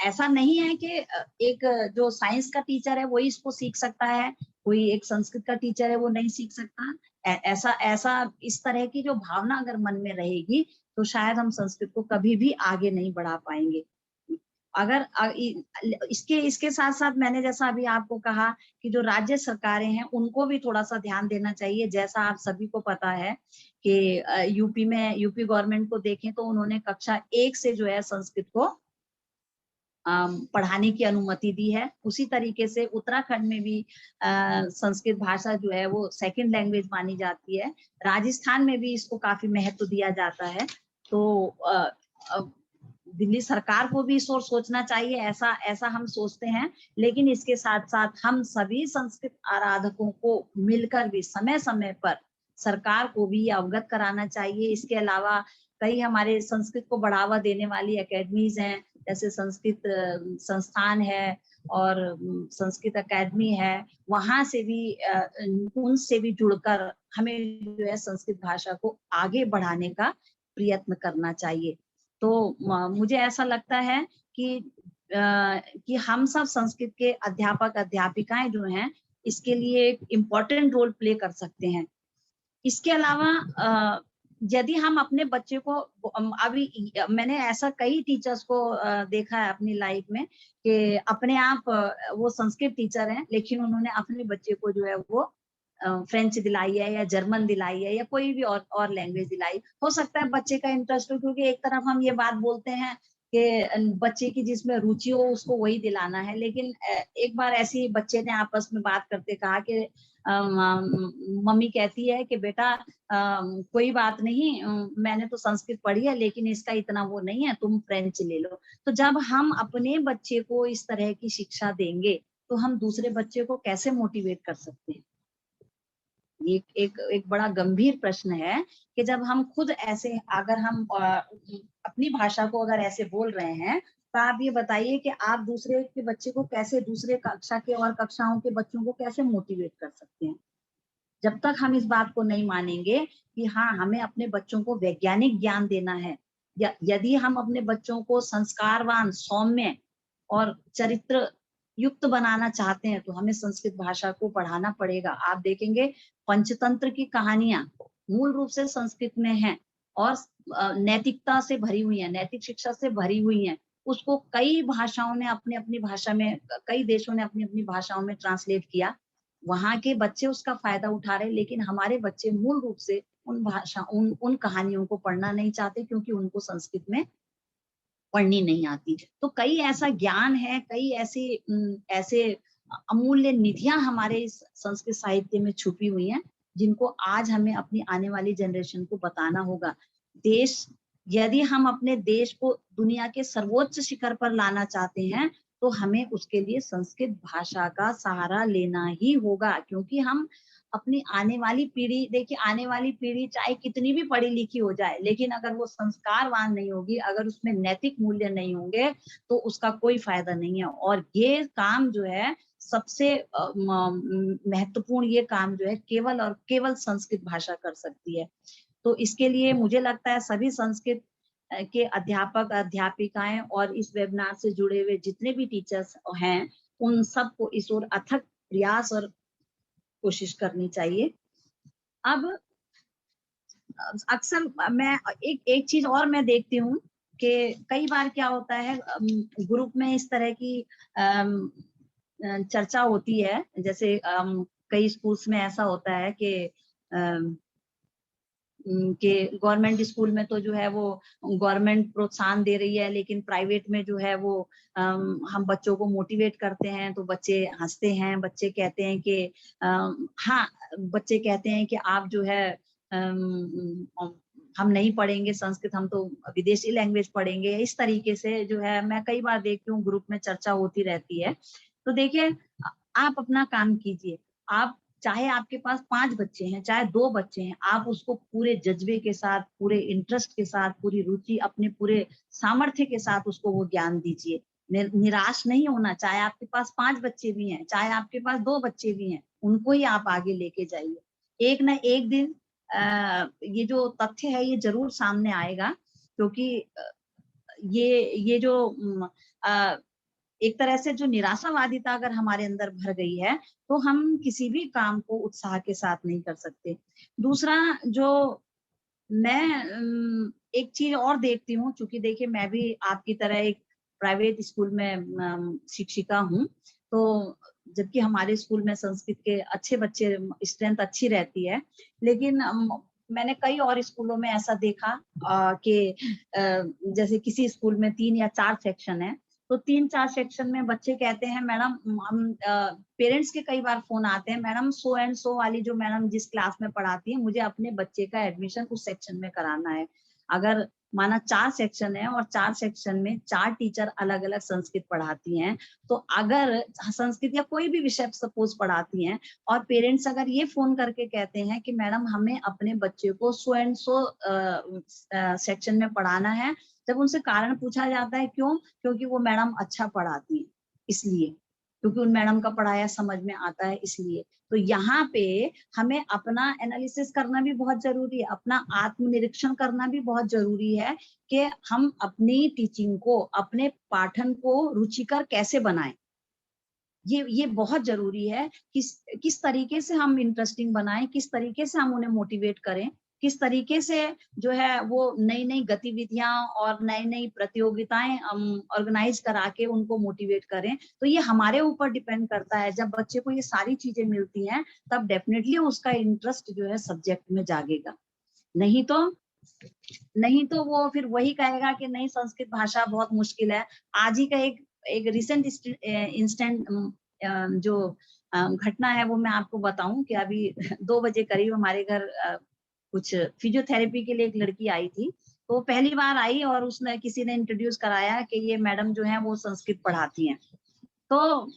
ऐसा नहीं है कि एक जो साइंस का टीचर है वही इसको सीख सकता है, कोई एक संस्कृत का टीचर है वो नहीं सीख सकता। ऐसा ऐसा इस तरह की जो भावना अगर मन में रहेगी, तो शायद हम संस्कृत को कभी भी आगे नहीं बढ़ा पाएंगे। अगर इसके इसके साथ साथ मैंने जैसा अभी आपको कहा कि जो राज्य सरकारें हैं उनको भी थोड़ा सा ध्यान देना चाहिए। जैसा आप सभी को पता है कि यूपी गवर्नमेंट को देखें तो उन्होंने कक्षा 1 से जो है संस्कृत को पढ़ाने की अनुमति दी है। उसी तरीके से उत्तराखंड में भी संस्कृत भाषा जो है वो सेकंड लैंग्वेज मानी जाती है। राजस्थान में भी इसको काफी महत्व दिया जाता है। तो दिल्ली सरकार को भी इस ओर सोचना चाहिए, ऐसा ऐसा हम सोचते हैं। लेकिन इसके साथ साथ हम सभी संस्कृत आराधकों को मिलकर भी समय समय पर सरकार को भी अवगत कराना चाहिए। इसके अलावा कई हमारे संस्कृत को बढ़ावा देने वाली एकेडमीज हैं, जैसे संस्कृत संस्थान है और संस्कृत अकेडमी है। वहां से भी उनसे भी जुड़कर हमें जो है संस्कृत भाषा को आगे बढ़ाने का प्रयत्न करना चाहिए। तो मुझे ऐसा लगता है कि हम सब संस्कृत के अध्यापक अध्यापिकाएं जो हैं इसके लिए एक इम्पोर्टेंट रोल प्ले कर सकते हैं। इसके अलावा यदि हम अपने बच्चे को अभी मैंने ऐसा कई टीचर्स को देखा है अपनी लाइफ में कि अपने आप वो संस्कृत टीचर हैं, लेकिन उन्होंने अपने बच्चे को जो है वो फ्रेंच दिलाई है या जर्मन दिलाई है या कोई भी और लैंग्वेज दिलाई। हो सकता है बच्चे का इंटरेस्ट हो, क्योंकि एक तरफ हम ये बात बोलते हैं कि बच्चे की जिसमें रुचि हो उसको वही दिलाना है। लेकिन एक बार ऐसी बच्चे ने आपस में बात करते कहा कि मम्मी कहती है कि बेटा कोई बात नहीं, मैंने तो संस्कृत पढ़ी है लेकिन इसका इतना वो नहीं है, तुम फ्रेंच ले लो। तो जब हम अपने बच्चे को इस तरह की शिक्षा देंगे तो हम दूसरे बच्चे को कैसे मोटिवेट कर सकते हैं? ये एक बड़ा गंभीर प्रश्न है कि जब हम खुद ऐसे, अगर हम अपनी भाषा को अगर ऐसे बोल रहे हैं, तो आप ये बताइए कि आप दूसरे के बच्चे को कैसे, दूसरे कक्षा के और कक्षाओं के बच्चों को कैसे मोटिवेट कर सकते हैं? जब तक हम इस बात को नहीं मानेंगे कि हाँ, हमें अपने बच्चों को वैज्ञानिक ज्ञान देना है, या यदि हम अपने बच्चों को संस्कारवान, सौम्य और चरित्र युक्त बनाना चाहते हैं, तो हमें संस्कृत भाषा को पढ़ाना पड़ेगा। आप देखेंगे पंचतंत्र की कहानियां मूल रूप से संस्कृत में हैं और नैतिकता से भरी हुई हैं, नैतिक शिक्षा से भरी हुई हैं। उसको कई भाषाओं ने अपनी अपनी भाषा में, कई देशों ने अपनी अपनी भाषाओं में ट्रांसलेट किया। वहां के बच्चे उसका फायदा उठा रहे, लेकिन हमारे बच्चे मूल रूप से उन कहानियों को पढ़ना नहीं चाहते, क्योंकि उनको संस्कृत में पढ़नी नहीं आती। तो कई ऐसा ज्ञान है, कई ऐसे अमूल्य निधियां हमारे इस संस्कृत साहित्य में छुपी हुई हैं, जिनको आज हमें अपनी आने वाली जनरेशन को बताना होगा। यदि हम अपने देश को दुनिया के सर्वोच्च शिखर पर लाना चाहते हैं, तो हमें उसके लिए संस्कृत भाषा का सहारा लेना ही होगा, क्योंकि हम अपनी आने वाली पीढ़ी, देखिए आने वाली पीढ़ी चाहे कितनी भी पढ़ी लिखी हो जाए, लेकिन अगर वो संस्कारवान नहीं होगी, अगर उसमें नैतिक मूल्य नहीं होंगे, तो उसका कोई फायदा नहीं है। और ये काम जो है सबसे महत्वपूर्ण, ये काम जो है केवल और केवल संस्कृत भाषा कर सकती है। तो इसके लिए मुझे लगता है सभी संस्कृत के अध्यापक अध्यापिकाएं और इस वेबिनार से जुड़े हुए जितने भी टीचर्स हैं, उन सबको इस ओर अथक प्रयास और कोशिश करनी चाहिए। अब अक्सर मैं एक चीज और मैं देखती हूँ कि कई बार क्या होता है, ग्रुप में इस तरह की चर्चा होती है, जैसे कई स्कूल्स में ऐसा होता है कि कि गवर्नमेंट स्कूल में तो जो है वो गवर्नमेंट प्रोत्साहन दे रही है, लेकिन प्राइवेट में जो है वो हम बच्चों को मोटिवेट करते हैं तो बच्चे हंसते हैं, बच्चे कहते हैं कि हाँ, बच्चे कहते हैं कि आप जो है हम नहीं पढ़ेंगे संस्कृत, हम तो विदेशी लैंग्वेज पढ़ेंगे। इस तरीके से जो है मैं कई बार देखती हूँ ग्रुप में चर्चा होती रहती है। तो देखिए आप अपना काम कीजिए, आप चाहे आपके पास 5 बच्चे हैं, चाहे 2 बच्चे हैं, आप उसको पूरे जज़्बे के साथ, पूरे इंटरेस्ट के साथ, पूरी रुचि, अपने पूरे सामर्थ्य के साथ उसको वो ज्ञान दीजिए। निराश नहीं होना, चाहे आपके पास 5 बच्चे भी हैं, चाहे आपके पास 2 बच्चे भी हैं, उनको ही आप आगे लेके जाइए। एक ना एक दिन ये जो तथ्य है ये ज़रूर सामने आएगा, क्योंकि ये जो अ, एक तरह से जो निराशावादिता अगर हमारे अंदर भर गई है, तो हम किसी भी काम को उत्साह के साथ नहीं कर सकते। दूसरा जो मैं एक चीज़ और देखती हूँ, चूँकि देखिए मैं भी आपकी तरह एक प्राइवेट स्कूल में शिक्षिका हूँ, तो जबकि हमारे स्कूल में संस्कृत के अच्छे बच्चे स्ट्रेंथ अच्छी रहती है, लेकिन मैंने कई और स्कूलों में ऐसा देखा कि जैसे किसी स्कूल में 3 या 4 सेक्शन है, तो 3-4 सेक्शन में बच्चे कहते हैं मैडम हम पेरेंट्स के कई बार फ़ोन आते हैं, मैडम सो एंड सो वाली जो मैडम जिस क्लास में पढ़ाती हैं, मुझे अपने बच्चे का एडमिशन उस सेक्शन में कराना है। अगर माना 4 सेक्शन है और 4 सेक्शन में 4 टीचर अलग-अलग संस्कृत पढ़ाती हैं, तो अगर संस्कृत या कोई भी विषय सपोज़ पढ़ाती हैं और पेरेंट्स अगर ये फ़ोन करके कहते हैं कि मैडम हमें अपने बच्चे को सो एंड सो सेक्शन में पढ़ाना है, जब उनसे कारण पूछा जाता है क्यों? क्योंकि वो मैडम अच्छा पढ़ाती हैं, इसलिए। क्योंकि उन मैडम का पढ़ाया समझ में आता है इसलिए। तो यहाँ पे हमें अपना एनालिसिस करना भी बहुत ज़रूरी है, अपना आत्मनिरीक्षण करना भी बहुत ज़रूरी है कि हम अपनी टीचिंग को, अपने पाठन को रुचिकर कैसे बनाएँ। ये बहुत ज़रूरी है, किस तरीके से हम इंटरेस्टिंग बनाएँ, किस तरीके से हम उन्हें मोटिवेट करें, किस तरीके से जो है वो नई-नई गतिविधियाँ और नई-नई प्रतियोगिताएँ ऑर्गेनाइज़ करा के उनको मोटिवेट करें। तो ये हमारे ऊपर डिपेंड करता है, जब बच्चे को ये सारी चीज़ें मिलती हैं, तब डेफ़िनिटली उसका इंटरेस्ट जो है सब्जेक्ट में जागेगा। नहीं तो नहीं तो वो फिर वही कहेगा कि नहीं संस्कृत भाषा बहुत मुश्किल है। आज ही का एक एक रिसेंट इंस्टेंट जो घटना है वो मैं आपको बताऊँ कि अभी 2 बजे करीब हमारे घर कुछ फिजियोथेरेपी के लिए एक लड़की आई थी। तो पहली बार आई और उसने किसी ने इंट्रोड्यूस कराया कि ये मैडम जो है वो संस्कृत पढ़ाती हैं। तो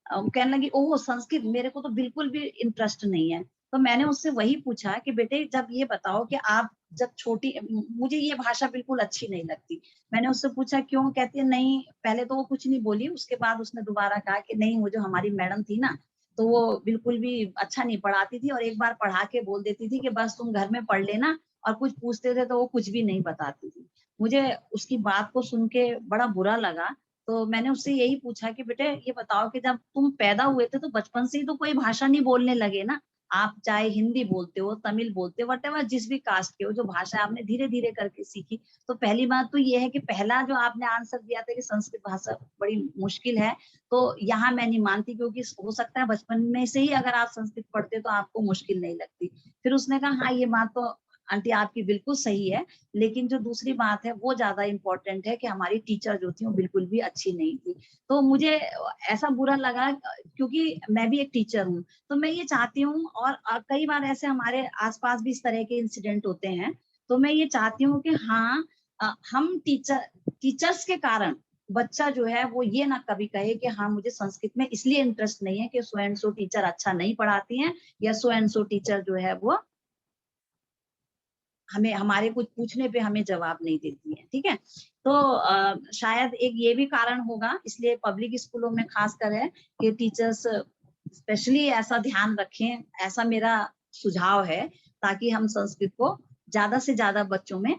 कहने लगी ओह! संस्कृत मेरे को तो बिल्कुल भी इंटरेस्ट नहीं है। तो मैंने उससे वही पूछा कि बेटे जब ये बताओ कि आप जब छोटी मुझे ये भाषा बिल्कुल अच्छी नहीं लगती। मैंने उससे पूछा क्यों? कहती है नहीं, पहले तो वो कुछ नहीं बोली, उसके बाद उसने दोबारा कहा कि नहीं वो जो हमारी मैडम थी ना, तो वो बिल्कुल भी अच्छा नहीं पढ़ाती थी और एक बार पढ़ा के बोल देती थी कि बस तुम घर में पढ़ लेना और कुछ पूछते थे तो वो कुछ भी नहीं बताती थी। मुझे उसकी बात को सुन के बड़ा बुरा लगा, तो मैंने उससे यही पूछा कि बेटे ये बताओ कि जब तुम पैदा हुए थे तो बचपन से ही तो कोई भाषा नहीं बोलने लगे ना? आप चाहे हिंदी बोलते हो, तमिल बोलते हो, व्हाटएवर जिस भी कास्ट के हो, जो भाषा आपने धीरे-धीरे करके सीखी। तो पहली बात तो ये है कि पहला जो आपने आंसर दिया था कि संस्कृत भाषा बड़ी मुश्किल है, तो यहाँ मैं नहीं मानती क्योंकि हो सकता है बचपन में से ही अगर आप संस्कृत पढ़ते तो आपको मुश्किल नहीं लगती। फिर उसने कहा हाँ, ये बात तो आंटी आपकी बिल्कुल सही है, लेकिन जो दूसरी बात है वो ज़्यादा इम्पोर्टेंट है कि हमारी टीचर जो थी वो बिल्कुल भी अच्छी नहीं थी। तो मुझे ऐसा बुरा लगा क्योंकि मैं भी एक टीचर हूँ, तो मैं ये चाहती हूँ और कई बार ऐसे हमारे आस-पास भी इस तरह के इंसिडेंट होते हैं, तो मैं ये चाहती हूँ कि हाँ हम टीचर्स के कारण बच्चा जो है वो ये ना कभी कहे कि हाँ, मुझे संस्कृत में इसलिए इंटरेस्ट नहीं है कि सो एंड सो टीचर अच्छा नहीं पढ़ाती हैं या सो एंड सो टीचर जो है वो हमें हमारे कुछ पूछने पे हमें जवाब नहीं देती है, ठीक है? तो शायद एक ये भी कारण होगा, इसलिए पब्लिक स्कूलों में खासकर है कि टीचर्स स्पेशली ऐसा ध्यान रखें, ऐसा मेरा सुझाव है, ताकि हम संस्कृत को ज़्यादा से ज़्यादा बच्चों में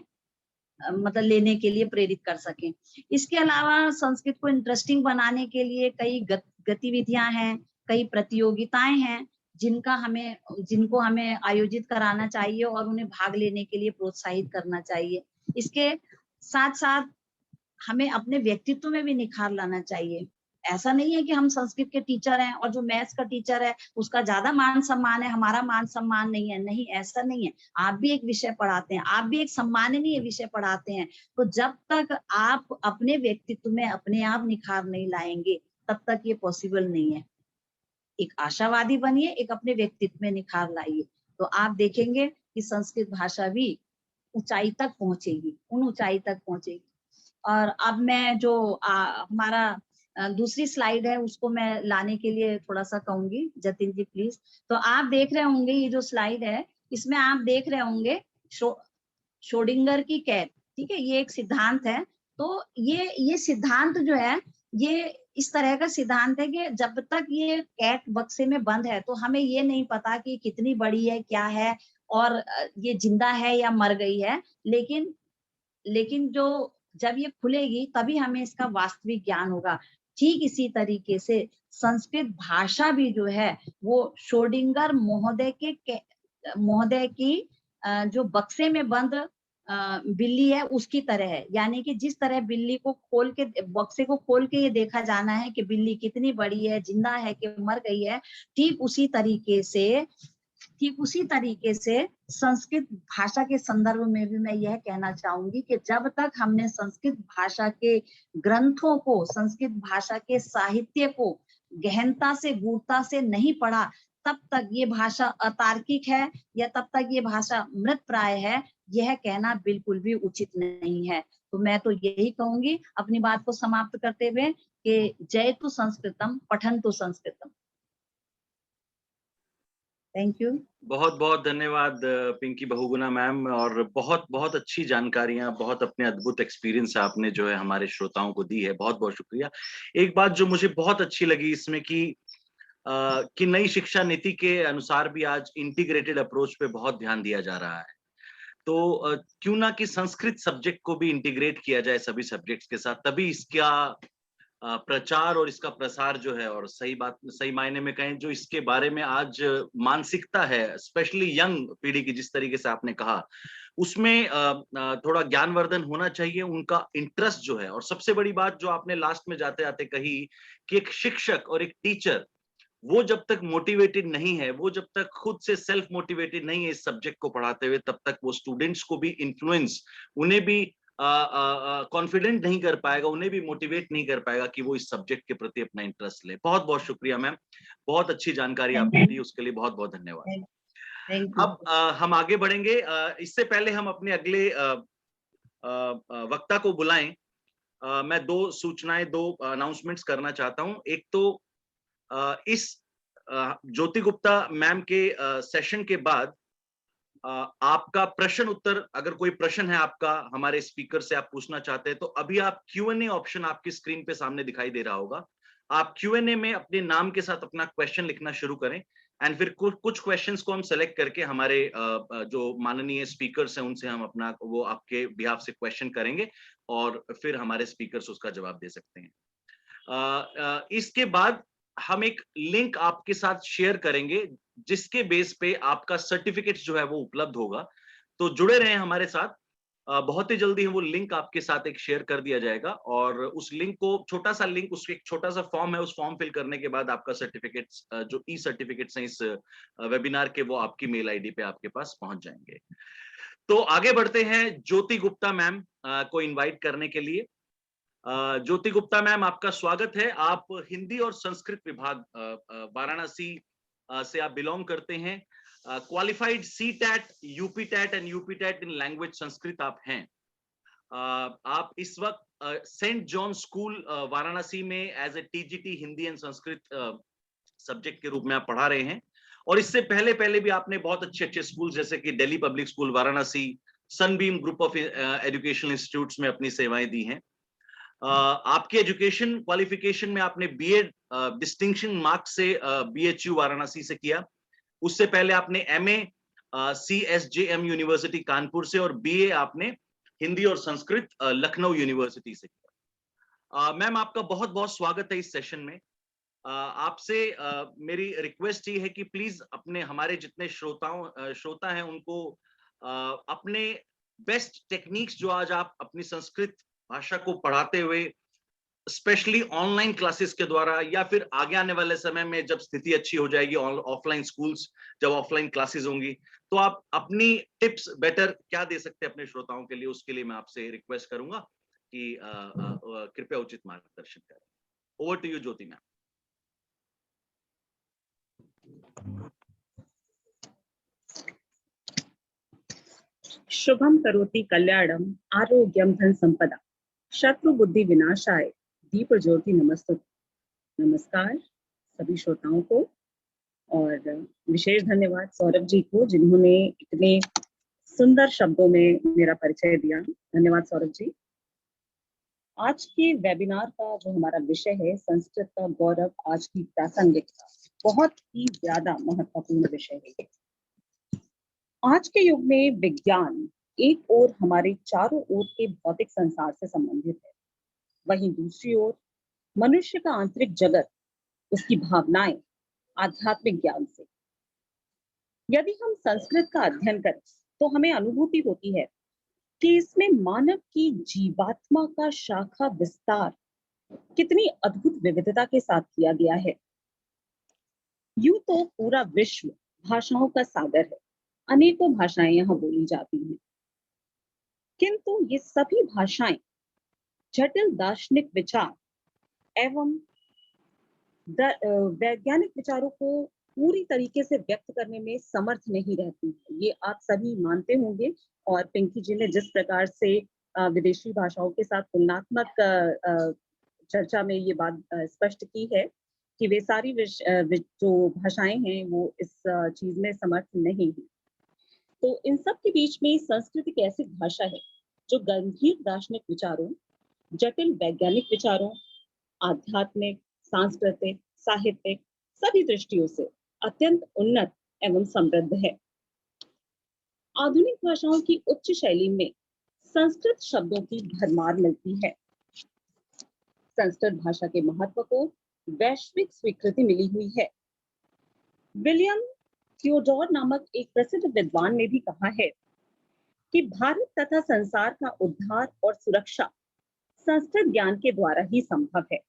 मतलब लेने के लिए प्रेरित कर सकें। इसके अलावा संस्कृत को इंटरेस्टिंग बनाने के लिए कई गतिविधियाँ हैं, कई प्रतियोगिताएँ हैं, जिनको हमें आयोजित कराना चाहिए और उन्हें भाग लेने के लिए प्रोत्साहित करना चाहिए। इसके साथ-साथ हमें अपने व्यक्तित्व में भी निखार लाना चाहिए। ऐसा नहीं है कि हम संस्कृत के टीचर हैं और जो मैथ्स का टीचर है उसका ज्यादा मान सम्मान है, हमारा मान सम्मान नहीं है। नहीं, ऐसा नहीं है। आप भी एक विषय पढ़ाते हैं, आप भी एक सम्माननीय विषय पढ़ाते हैं। तो जब तक आप अपने व्यक्तित्व में अपने आप निखार नहीं लाएंगे, तब तक ये पॉसिबल नहीं है। एक आशावादी बनिए, एक अपने व्यक्तित्व में निखार लाइए, तो आप देखेंगे कि संस्कृत भाषा भी ऊंचाई तक पहुंचेगी, उन ऊंचाई तक पहुंचेगी। और अब मैं जो हमारा दूसरी स्लाइड है उसको मैं लाने के लिए थोड़ा-सा कहूँगी, जतिन जी प्लीज़। तो आप देख रहे होंगे ये जो स्लाइड है, इसमें आप देख रहे होंगे शो श्रोडिंगर की कैट, ठीक है? ये एक सिद्धांत है। तो ये सिद्धांत जो है, ये इस तरह का सिद्धांत है कि जब तक ये कैट बक्से में बंद है, तो हमें ये नहीं पता कि कितनी बड़ी है, क्या है और ये जिंदा है या मर गई है। लेकिन लेकिन जो जब ये खुलेगी तभी हमें इसका वास्तविक ज्ञान होगा। ठीक इसी तरीके से संस्कृत भाषा भी जो है वो श्रोडिंगर महोदय की जो बक्से में बंद बिल्ली है उसकी तरह है। यानी कि जिस तरह बिल्ली को खोल के बक्से को खोल के ये देखा जाना है कि बिल्ली कितनी बड़ी है, जिंदा है कि मर गई है, ठीक उसी तरीके से ठीक उसी तरीके से संस्कृत भाषा के संदर्भ में भी मैं यह कहना चाहूंगी कि जब तक हमने संस्कृत भाषा के ग्रंथों को, संस्कृत भाषा के साहित्य को गहनता से, गूढ़ता से नहीं पढ़ा, तब तक ये भाषा अतार्किक है या तब तक ये भाषा मृत प्राय है, यह कहना बिल्कुल भी उचित नहीं है। तो मैं तो यही कहूंगी अपनी बात को समाप्त करते हुए कि जयतु संस्कृतम पठन्तु संस्कृतम। Thank you. बहुत बहुत धन्यवाद पिंकी बहुगुणा मैम, और बहुत बहुत अच्छी जानकारियां, बहुत अपने अद्भुत एक्सपीरियंस आपने जो है हमारे श्रोताओं को दी है। बहुत बहुत शुक्रिया। एक बात जो मुझे बहुत अच्छी लगी इसमें कि नई शिक्षा नीति के अनुसार भी आज इंटीग्रेटेड अप्रोच पे बहुत ध्यान दिया जा रहा है। तो क्यों ना कि संस्कृत सब्जेक्ट को भी इंटीग्रेट किया जाए सभी सब्जेक्ट्स के साथ, तभी इसका प्रचार और इसका प्रसार जो है, और सही मायने में कहें जो इसके बारे में आज मानसिकता है, स्पेशली यंग पीढ़ी की, जिस तरीके से आपने कहा, उसमें थोड़ा ज्ञानवर्धन होना चाहिए, उनका इंटरेस्ट जो है। और सबसे बड़ी बात जो आपने लास्ट में जाते आते कही कि एक शिक्षक और एक टीचर, वो जब तक मोटिवेटेड नहीं है, वो जब तक खुद से सेल्फ मोटिवेटेड नहीं है इस सब्जेक्ट को पढ़ाते हुए, तब तक वो स्टूडेंट्स को भी इन्फ्लुएंस, उन्हें भी कॉन्फिडेंट नहीं कर पाएगा, उन्हें भी मोटिवेट नहीं कर पाएगा कि वो इस सब्जेक्ट के प्रति अपना इंटरेस्ट ले। बहुत बहुत शुक्रिया मैम, बहुत अच्छी जानकारी थैंक आपने यू। दी, उसके लिए बहुत बहुत धन्यवाद। Thank you. अब हम आगे बढ़ेंगे। इससे पहले हम अपने अगले वक्ता को बुलाएं, मैं दो सूचनाएं, दो अनाउंसमेंट्स करना चाहता हूं। एक तो इस ज्योति गुप्ता मैम के सेशन के बाद आपका प्रश्न उत्तर, अगर कोई प्रश्न है आपका हमारे स्पीकर से आप पूछना चाहते हैं, तो अभी आप Q&A ऑप्शन आपकी स्क्रीन पे सामने दिखाई दे रहा होगा। आप Q&A में अपने नाम के साथ अपना क्वेश्चन लिखना शुरू करें, एंड फिर कुछ क्वेश्चंस को हम सेलेक्ट करके हमारे जो माननीय स्पीकर्स हैं उनसे हम अपना वो आपके बिहाफ से क्वेश्चन करेंगे, और फिर हमारे स्पीकर्स उसका जवाब दे सकते हैं। इसके बाद हम एक लिंक आपके साथ शेयर करेंगे, जिसके बेस पे आपका सर्टिफिकेट जो है वो उपलब्ध होगा। तो जुड़े रहें हमारे साथ। बहुत ही जल्दी वो लिंक आपके साथ एक शेयर कर दिया जाएगा, और उस लिंक को, छोटा सा लिंक, उसके एक छोटा सा फॉर्म है, उस फॉर्म फिल करने के बाद आपका सर्टिफिकेट, जो ई सर्टिफिकेट्स हैं इस वेबिनार के, वो आपकी मेल आईडी पे आपके पास पहुंच जाएंगे। तो आगे बढ़ते हैं ज्योति गुप्ता मैम को इनवाइट करने के लिए। ज्योति गुप्ता मैम, आपका स्वागत है। आप हिंदी और संस्कृत विभाग वाराणसी से आप बिलोंग करते हैं। Qualified C TET, UP TET and UP TET in language Sanskrit आप हैं। आप इस वक्त सेंट जॉन स्कूल वाराणसी में as a TGT Hindi and Sanskrit subject के रूप में आप पढ़ा रहे हैं। और इससे पहले पहले भी आपने बहुत अच्छे अच्छे स्कूल, जैसे कि Delhi public school Varanasi, Sunbeam group of educational institutes में अपनी सेवाएं दी हैं। आपकी एजुकेशन क्वालिफिकेशन में आपने बीएड डिस्टिंक्शन मार्क्स से बीएचयू वाराणसी से किया। उससे पहले आपने एमए सीएसजेएम यूनिवर्सिटी कानपुर से, और बीए आपने हिंदी और संस्कृत लखनऊ यूनिवर्सिटी से किया। मैम, आपका बहुत बहुत स्वागत है इस सेशन में। आपसे मेरी रिक्वेस्ट ये है कि प्लीज अपने, हमारे जितने श्रोता हैं उनको अपने बेस्ट टेक्निक्स जो आज आप अपनी संस्कृत भाषा को पढ़ाते हुए स्पेशली ऑनलाइन क्लासेस के द्वारा, या फिर आगे आने वाले समय में जब स्थिति अच्छी हो जाएगी, ऑफलाइन स्कूल्स, जब ऑफलाइन क्लासेस होंगी, तो आप अपनी टिप्स बेटर क्या दे सकते हैं अपने श्रोताओं के लिए? उसके लिए मैं आपसे रिक्वेस्ट करूंगा कि कृपया उचित मार्गदर्शन करें। Over to you Jyoti ma'am. शुभम करोति कल्याणम आरोग्यम धन संपदा शत्रु बुद्धि विनाशाय दीप ज्योति नमस्तुते। नमस्कार सभी श्रोताओं को, और विशेष धन्यवाद सौरभ जी को जिन्होंने इतने सुंदर शब्दों में मेरा परिचय दिया। धन्यवाद सौरभ जी। आज के वेबिनार का जो हमारा विषय है, संस्कृत का गौरव, आज की प्रासंगिकता, बहुत ही ज्यादा महत्वपूर्ण विषय है। आज के युग में विज्ञान एक ओर हमारे चारों ओर के भौतिक संसार से संबंधित है, वहीं दूसरी ओर मनुष्य का आंतरिक जगत, उसकी भावनाएं, आध्यात्मिक ज्ञान से। यदि हम संस्कृत का अध्ययन करें तो हमें अनुभूति होती है कि इसमें मानव की जीवात्मा का शाखा विस्तार कितनी अद्भुत विविधता के साथ किया गया है। यूं तो पूरा विश्व भाषाओं का सागर है, अनेकों भाषाएं यहाँ बोली जाती हैं, किंतु ये सभी भाषाएं जटिल दार्शनिक विचार एवं वैज्ञानिक विचारों को पूरी तरीके से व्यक्त करने में समर्थ नहीं रहती है। ये आप सभी मानते होंगे, और पिंकी जी ने जिस प्रकार से विदेशी भाषाओं के साथ तुलनात्मक चर्चा में ये बात स्पष्ट की है कि वे सारी जो भाषाएं हैं वो इस चीज में समर्थ नहीं है। तो इन सब के बीच में संस्कृत एक ऐसी भाषा है जो गंभीर दार्शनिक विचारों, जटिल वैज्ञानिक विचारों, आध्यात्मिक, सांस्कृतिक, साहित्यिक सभी दृष्टियों से अत्यंत उन्नत एवं समृद्ध है। आधुनिक भाषाओं की उच्च शैली में संस्कृत शब्दों की भरमार मिलती है। संस्कृत भाषा के महत्व को वैश्विक स्वीकृति मिली हुई है। विलियम थियोडोर नामक एक प्रसिद्ध विद्वान ने भी कहा है कि भारत तथा संसार का उद्धार और सुरक्षा संस्कृत ज्ञान के द्वारा ही संभव है।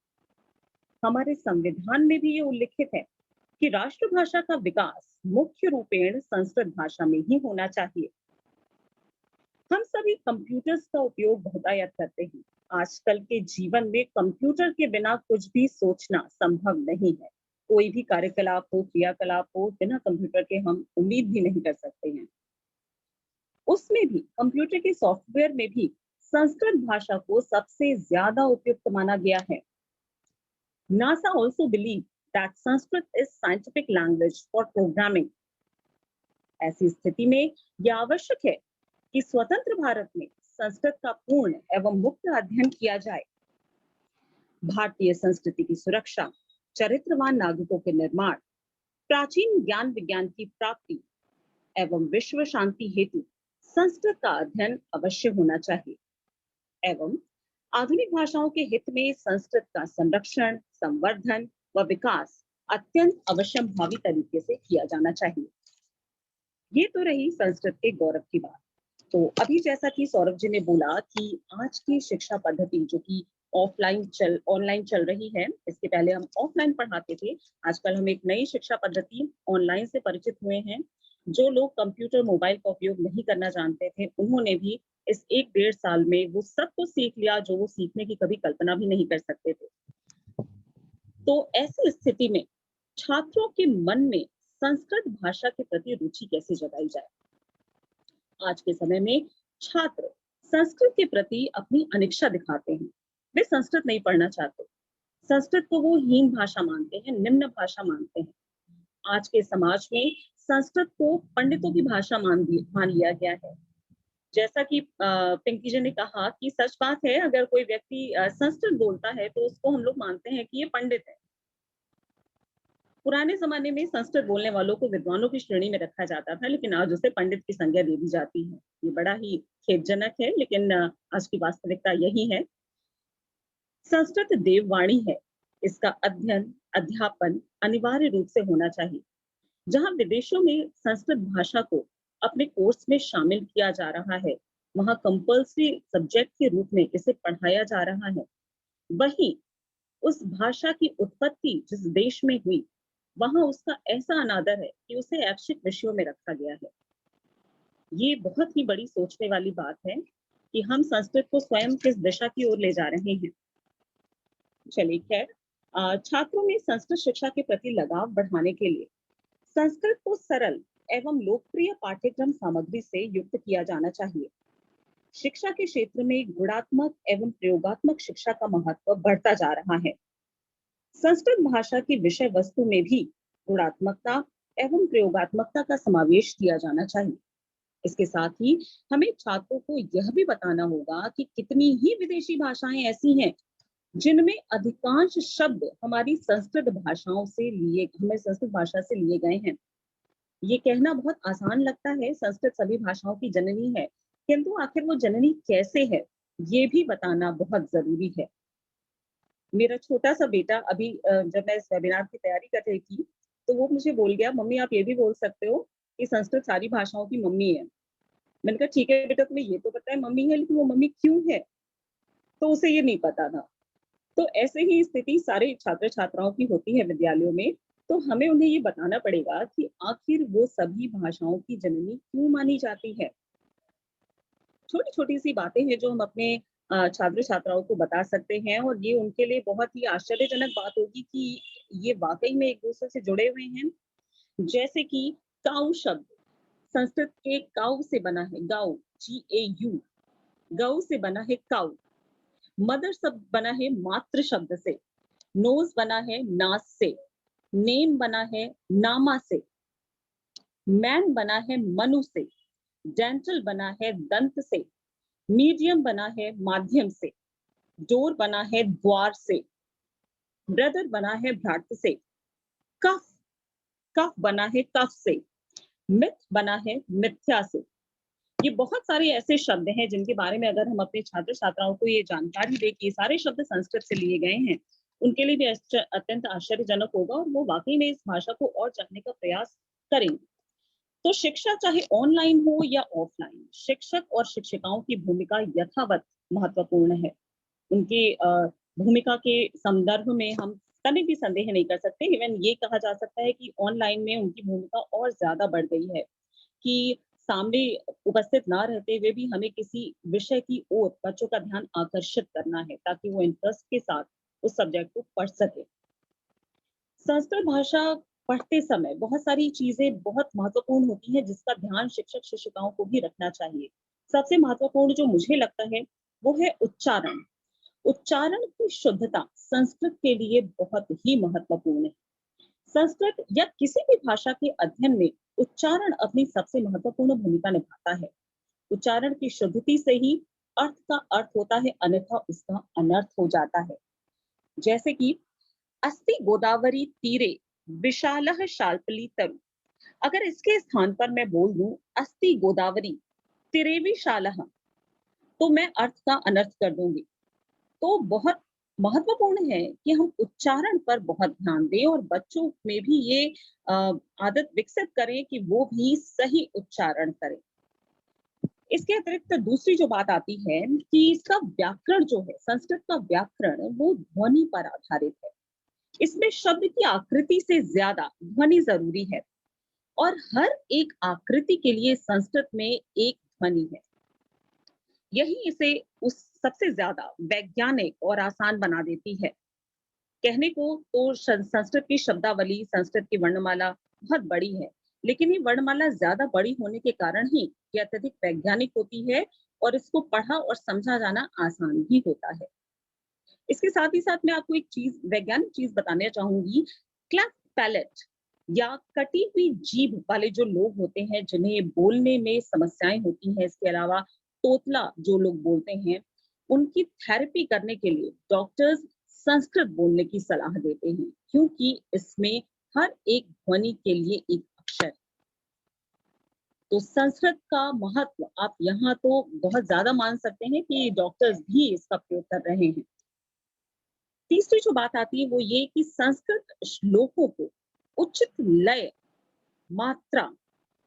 हमारे संविधान में भी ये उल्लिखित है कि राष्ट्रभाषा का विकास मुख्य रूपेण संस्कृत भाषा में ही होना चाहिए। हम सभी कंप्यूटर्स का उपयोग बहुतायत करते हैं। आजकल के जीवन में कंप्यूटर के बिना कुछ भी सोचना संभव नहीं है। कोई भी कार्यकलाप हो, क्रियाकलाप हो, बिना कंप्यूटर के हम उम्मीद भी नहीं कर सकते हैं। उसमें भी कंप्यूटर के सॉफ्टवेयर में भी संस्कृत भाषा को सबसे ज्यादा उपयुक्त माना गया है। NASA also believes that Sanskrit is scientific language for programming. ऐसी स्थिति में यह आवश्यक है कि स्वतंत्र भारत में संस्कृत का पूर्ण एवं मुक्त अध्ययन किया जाए। भारतीय संस्कृति की सुरक्षा, चरित्रवान नागरिकों के निर्माण, प्राचीन ज्ञान विज्ञान की प्राप्ति एवं विश्व शांति हेतु संस्कृत का अध्ययन अवश्य होना चाहिए, एवं आधुनिक भाषाओं के हित में संस्कृत का संरक्षण, संवर्धन व विकास अत्यंत अवश्यंभावी तरीके से किया जाना चाहिए। ये तो रही संस्कृत के गौरव की बात। तो अभी जैसा कि सौरभ जी ने बोला कि आज की शिक्षा पद्धति जो कि ऑनलाइन चल रही है, इसके पहले हम ऑफलाइन पढ़ाते थे, आजकल हम एक नई शिक्षा पद्धति ऑनलाइन से परिचित हुए हैं। जो लोग कंप्यूटर, मोबाइल का उपयोग नहीं करना जानते थे, उन्होंने भी इस 1-1.5 साल में वो सब कुछ सीख लिया जो वो सीखने की कभी कल्पना भी नहीं कर सकते थे। तो ऐसी स्थिति में छात्रों के मन में संस्कृत भाषा के प्रति रुचि कैसे जगाई जाए? आज के समय में छात्र संस्कृत के प्रति अपनी अनिच्छा दिखाते हैं। वे संस्कृत नहीं पढ़ना चाहते। संस्कृत को वो हीन भाषा मानते हैं, निम्न भाषा मानते हैं। आज के समाज में संस्कृत को पंडितों की भाषा मान लिया गया है। जैसा कि पिंकी जी ने कहा कि सच बात है, अगर कोई व्यक्ति संस्कृत बोलता है तो उसको हम लोग मानते हैं कि ये पंडित है। पुराने जमाने में संस्कृत बोलने वालों को विद्वानों की श्रेणी में रखा जाता था, लेकिन आज उसे पंडित की संज्ञा दे दी जाती है। ये बड़ा ही खेदजनक है, लेकिन आज की वास्तविकता यही है। संस्कृत देववाणी है, इसका अध्ययन, अध्यापन अनिवार्य रूप से होना चाहिए। जहां विदेशों में संस्कृत भाषा को अपने कोर्स में शामिल किया जा रहा है, वहां कंपल्सरी सब्जेक्ट के रूप में इसे पढ़ाया जा रहा है। वहीं उस भाषा की उत्पत्ति जिस देश में हुई, वहां उसका ऐसा अनादर है कि उसे ऐच्छिक विषयों में रखा गया है। ये बहुत ही बड़ी सोचने वाली बात है कि हम संस्कृत को स्वयं किस दिशा की ओर ले जा रहे हैं। चलिए खैर, छात्रों में संस्कृत शिक्षा के प्रति लगाव बढ़ाने के लिए संस्कृत को सरल एवं लोकप्रिय पाठ्यक्रम सामग्री से युक्त किया जाना चाहिए। शिक्षा के क्षेत्र में गुणात्मक एवं प्रयोगात्मक शिक्षा का महत्व बढ़ता जा रहा है। संस्कृत भाषा की विषय वस्तु में भी गुणात्मकता एवं प्रयोगात्मकता का समावेश किया जाना चाहिए। इसके साथ ही हमें छात्रों को यह भी बताना होगा कि कितनी ही विदेशी भाषाएं ऐसी हैं जिनमें अधिकांश शब्द हमारी संस्कृत भाषाओं से हमें संस्कृत भाषा से लिए गए हैं। ये कहना बहुत आसान लगता है, संस्कृत सभी भाषाओं की जननी है, किंतु आखिर वो जननी कैसे है, ये भी बताना बहुत जरूरी है। मेरा छोटा सा बेटा अभी जब मैं इस वेबिनार की तैयारी कर रही थी, तो वो मुझे बोल गया, मम्मी आप ये भी बोल सकते हो कि संस्कृत सारी भाषाओं की मम्मी है। मैंने कहा ठीक है बेटा, तुम्हें ये तो पता है मम्मी है, लेकिन वो मम्मी क्यों है, तो उसे ये नहीं पता था। तो ऐसे ही स्थिति सारे छात्र छात्राओं की होती है विद्यालयों में। तो हमें उन्हें ये बताना पड़ेगा कि आखिर वो सभी भाषाओं की जननी क्यों मानी जाती है। छोटी छोटी सी बातें हैं जो हम अपने छात्र छात्राओं को बता सकते हैं, और ये उनके लिए बहुत ही आश्चर्यजनक बात होगी कि ये वाकई में एक दूसरे से जुड़े हुए हैं। जैसे कि काऊ शब्द संस्कृत के काऊ से बना है, गाऊ GAU, गऊ से बना है काऊ। मदर शब्द बना है मातृ शब्द से, नोज बना है नास से, नेम बना है नामा से, मैन बना है मनु से, डेंटल बना है दंत से, मीडियम बना है माध्यम से, डोर बना है द्वार से, ब्रदर बना है भ्रातृ से, कफ कफ बना है कफ से, मिथ बना है मिथ्या से। ये बहुत सारे ऐसे शब्द हैं जिनके बारे में अगर हम अपने छात्र छात्राओं को ये जानकारी दें कि ये सारे शब्द संस्कृत से लिए गए हैं, उनके लिए भी अत्यंत आश्चर्यजनक होगा और वो वाकई में इस भाषा को और जानने का प्रयास करेंगे। तो शिक्षा चाहे ऑनलाइन हो या ऑफलाइन, शिक्षक और शिक्षिकाओं की भूमिका यथावत महत्वपूर्ण है। उनकी भूमिका के संदर्भ में हम कभी भी संदेह नहीं कर सकते। इवन ये कहा जा सकता है कि ऑनलाइन में उनकी भूमिका और ज्यादा बढ़ गई है कि सामने उपस्थित ना रहते हुए भी हमें किसी विषय की ओर बच्चों का ध्यान आकर्षित करना है ताकि वो इंटरेस्ट के साथ उस सब्जेक्ट को पढ़ सके। संस्कृत भाषा पढ़ते समय बहुत सारी चीजें बहुत महत्वपूर्ण होती हैं जिसका ध्यान शिक्षक शिक्षिकाओं को भी रखना चाहिए। सबसे महत्वपूर्ण जो मुझे लगता है वो है उच्चारण। उच्चारण की शुद्धता संस्कृत के लिए बहुत ही महत्वपूर्ण है। संस्कृत या किसी भी भाषा के अध्ययन में उच्चारण अपनी सबसे महत्वपूर्ण भूमिका निभाता है। उच्चारण की शुद्धि से ही अर्थ का अर्थ होता है, अन्यथा उसका अनर्थ हो जाता है। जैसे कि अस्ति गोदावरी तीरे विशालः शाल्पली तरु, अगर इसके स्थान पर मैं बोल दूं अस्ति गोदावरी तीरे विशालः, तो मैं अर्थ का अनर्थ कर दूंगी। तो बहुत महत्वपूर्ण है कि हम उच्चारण पर बहुत ध्यान दें और बच्चों में भी ये आदत विकसित करें कि वो भी सही उच्चारण करें। इसके अतिरिक्त दूसरी जो बात आती है कि इसका व्याकरण जो है, संस्कृत का व्याकरण वो ध्वनि पर आधारित है। इसमें शब्द की आकृति से ज्यादा ध्वनि जरूरी है और हर एक आकृति के लिए संस्कृत में एक ध्वनि है। यही इसे उस सबसे ज्यादा वैज्ञानिक और आसान बना देती है। कहने को तो संस्कृत की शब्दावली, संस्कृत की वर्णमाला बहुत बड़ी है, लेकिन ये वर्णमाला ज्यादा बड़ी होने के कारण ही ये अत्यधिक वैज्ञानिक होती है और इसको पढ़ा और समझा जाना आसान भी होता है। इसके साथ ही साथ मैं आपको एक चीज, वैज्ञानिक चीज बताना चाहूंगी। क्लेफ्ट पैलेट या कटी हुई जीभ वाले जो लोग होते हैं जिन्हें बोलने में समस्याएं होती हैं, इसके अलावा तोतला जो लोग बोलते हैं, उनकी थेरेपी करने के लिए डॉक्टर्स संस्कृत बोलने की सलाह देते हैं क्योंकि इसमें हर एक ध्वनि के लिए एक अक्षर है। तो संस्कृत का महत्व आप यहाँ तो बहुत ज्यादा मान सकते हैं कि डॉक्टर्स भी इसका प्रयोग कर रहे हैं। तीसरी जो बात आती है वो ये कि संस्कृत श्लोकों को उचित लय, मात्रा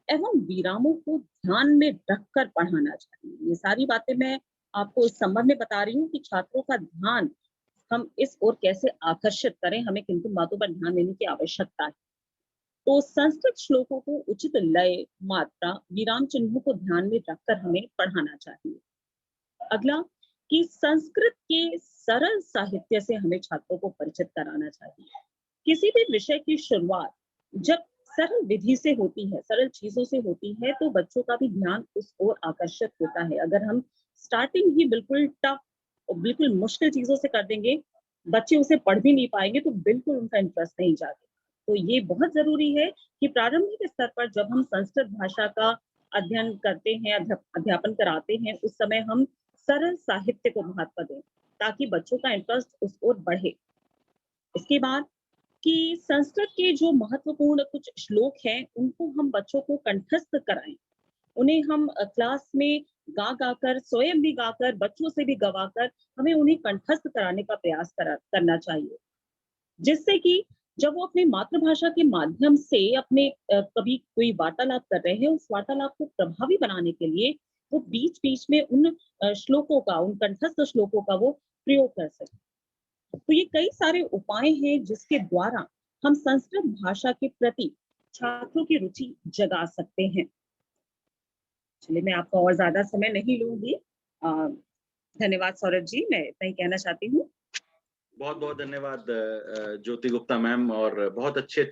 एवं विरामों को ध्यान में रखकर पढ़ाना चाहिए। ये सारी बातें मैं आपको इस संबंध में बता रही हूँ कि छात्रों का ध्यान हम इस ओर कैसे आकर्षित करें, हमें किन किन बातों पर ध्यान देने की आवश्यकता है। तो संस्कृत श्लोकों को उचित लय, मात्रा, विराम चिन्हों को ध्यान में रखकर हमें पढ़ाना चाहिए। अगला, कि संस्कृत के सरल साहित्य से हमें छात्रों को परिचित कराना चाहिए। किसी भी विषय की शुरुआत जब सरल विधि से होती है, सरल चीजों से होती है, तो बच्चों का भी ध्यान उस ओर आकर्षित होता है। अगर हम स्टार्टिंग ही बिल्कुल टफ और बिल्कुल मुश्किल चीजों से कर देंगे, बच्चे उसे पढ़ भी नहीं पाएंगे, तो बिल्कुल उनका इंटरेस्ट नहीं जाएगा। तो ये बहुत जरूरी है कि प्रारंभिक स्तर पर जब हम संस्कृत भाषा का अध्ययन करते हैं, अध्यापन कराते हैं, उस समय हम सरल साहित्य को महत्व दें, ताकि बच्चों का इंटरेस्ट उस ओर बढ़े। इसके बाद, कि संस्कृत के जो महत्वपूर्ण कुछ श्लोक हैं, उनको हम बच्चों को कंठस्थ कराएं। उन्हें हम क्लास में गा कर, स्वयं भी गाकर, बच्चों से भी गवाकर, हमें उन्हें कंठस्थ कराने का प्रयास करना चाहिए, जिससे कि जब वो अपनी मातृभाषा के माध्यम से अपने कभी कोई वार्तालाप कर रहे हैं, उस वार्तालाप को प्रभावी बनाने के लिए वो बीच बीच में उन श्लोकों का, उन कंठस्थ श्लोकों का वो प्रयोग कर सके। तो ये कई सारे उपाय हैं जिसके द्वारा हम संस्कृत भाषा के प्रति छात्रों की रुचि जगा सकते हैं। चलिए, मैं आपका और ज्यादा समय नहीं लूंगी। धन्यवाद सौरभ जी, मैं इतना ही कहना चाहती हूँ। बहुत बहुत धन्यवाद ज्योति गुप्ता मैम, और बहुत अच्छी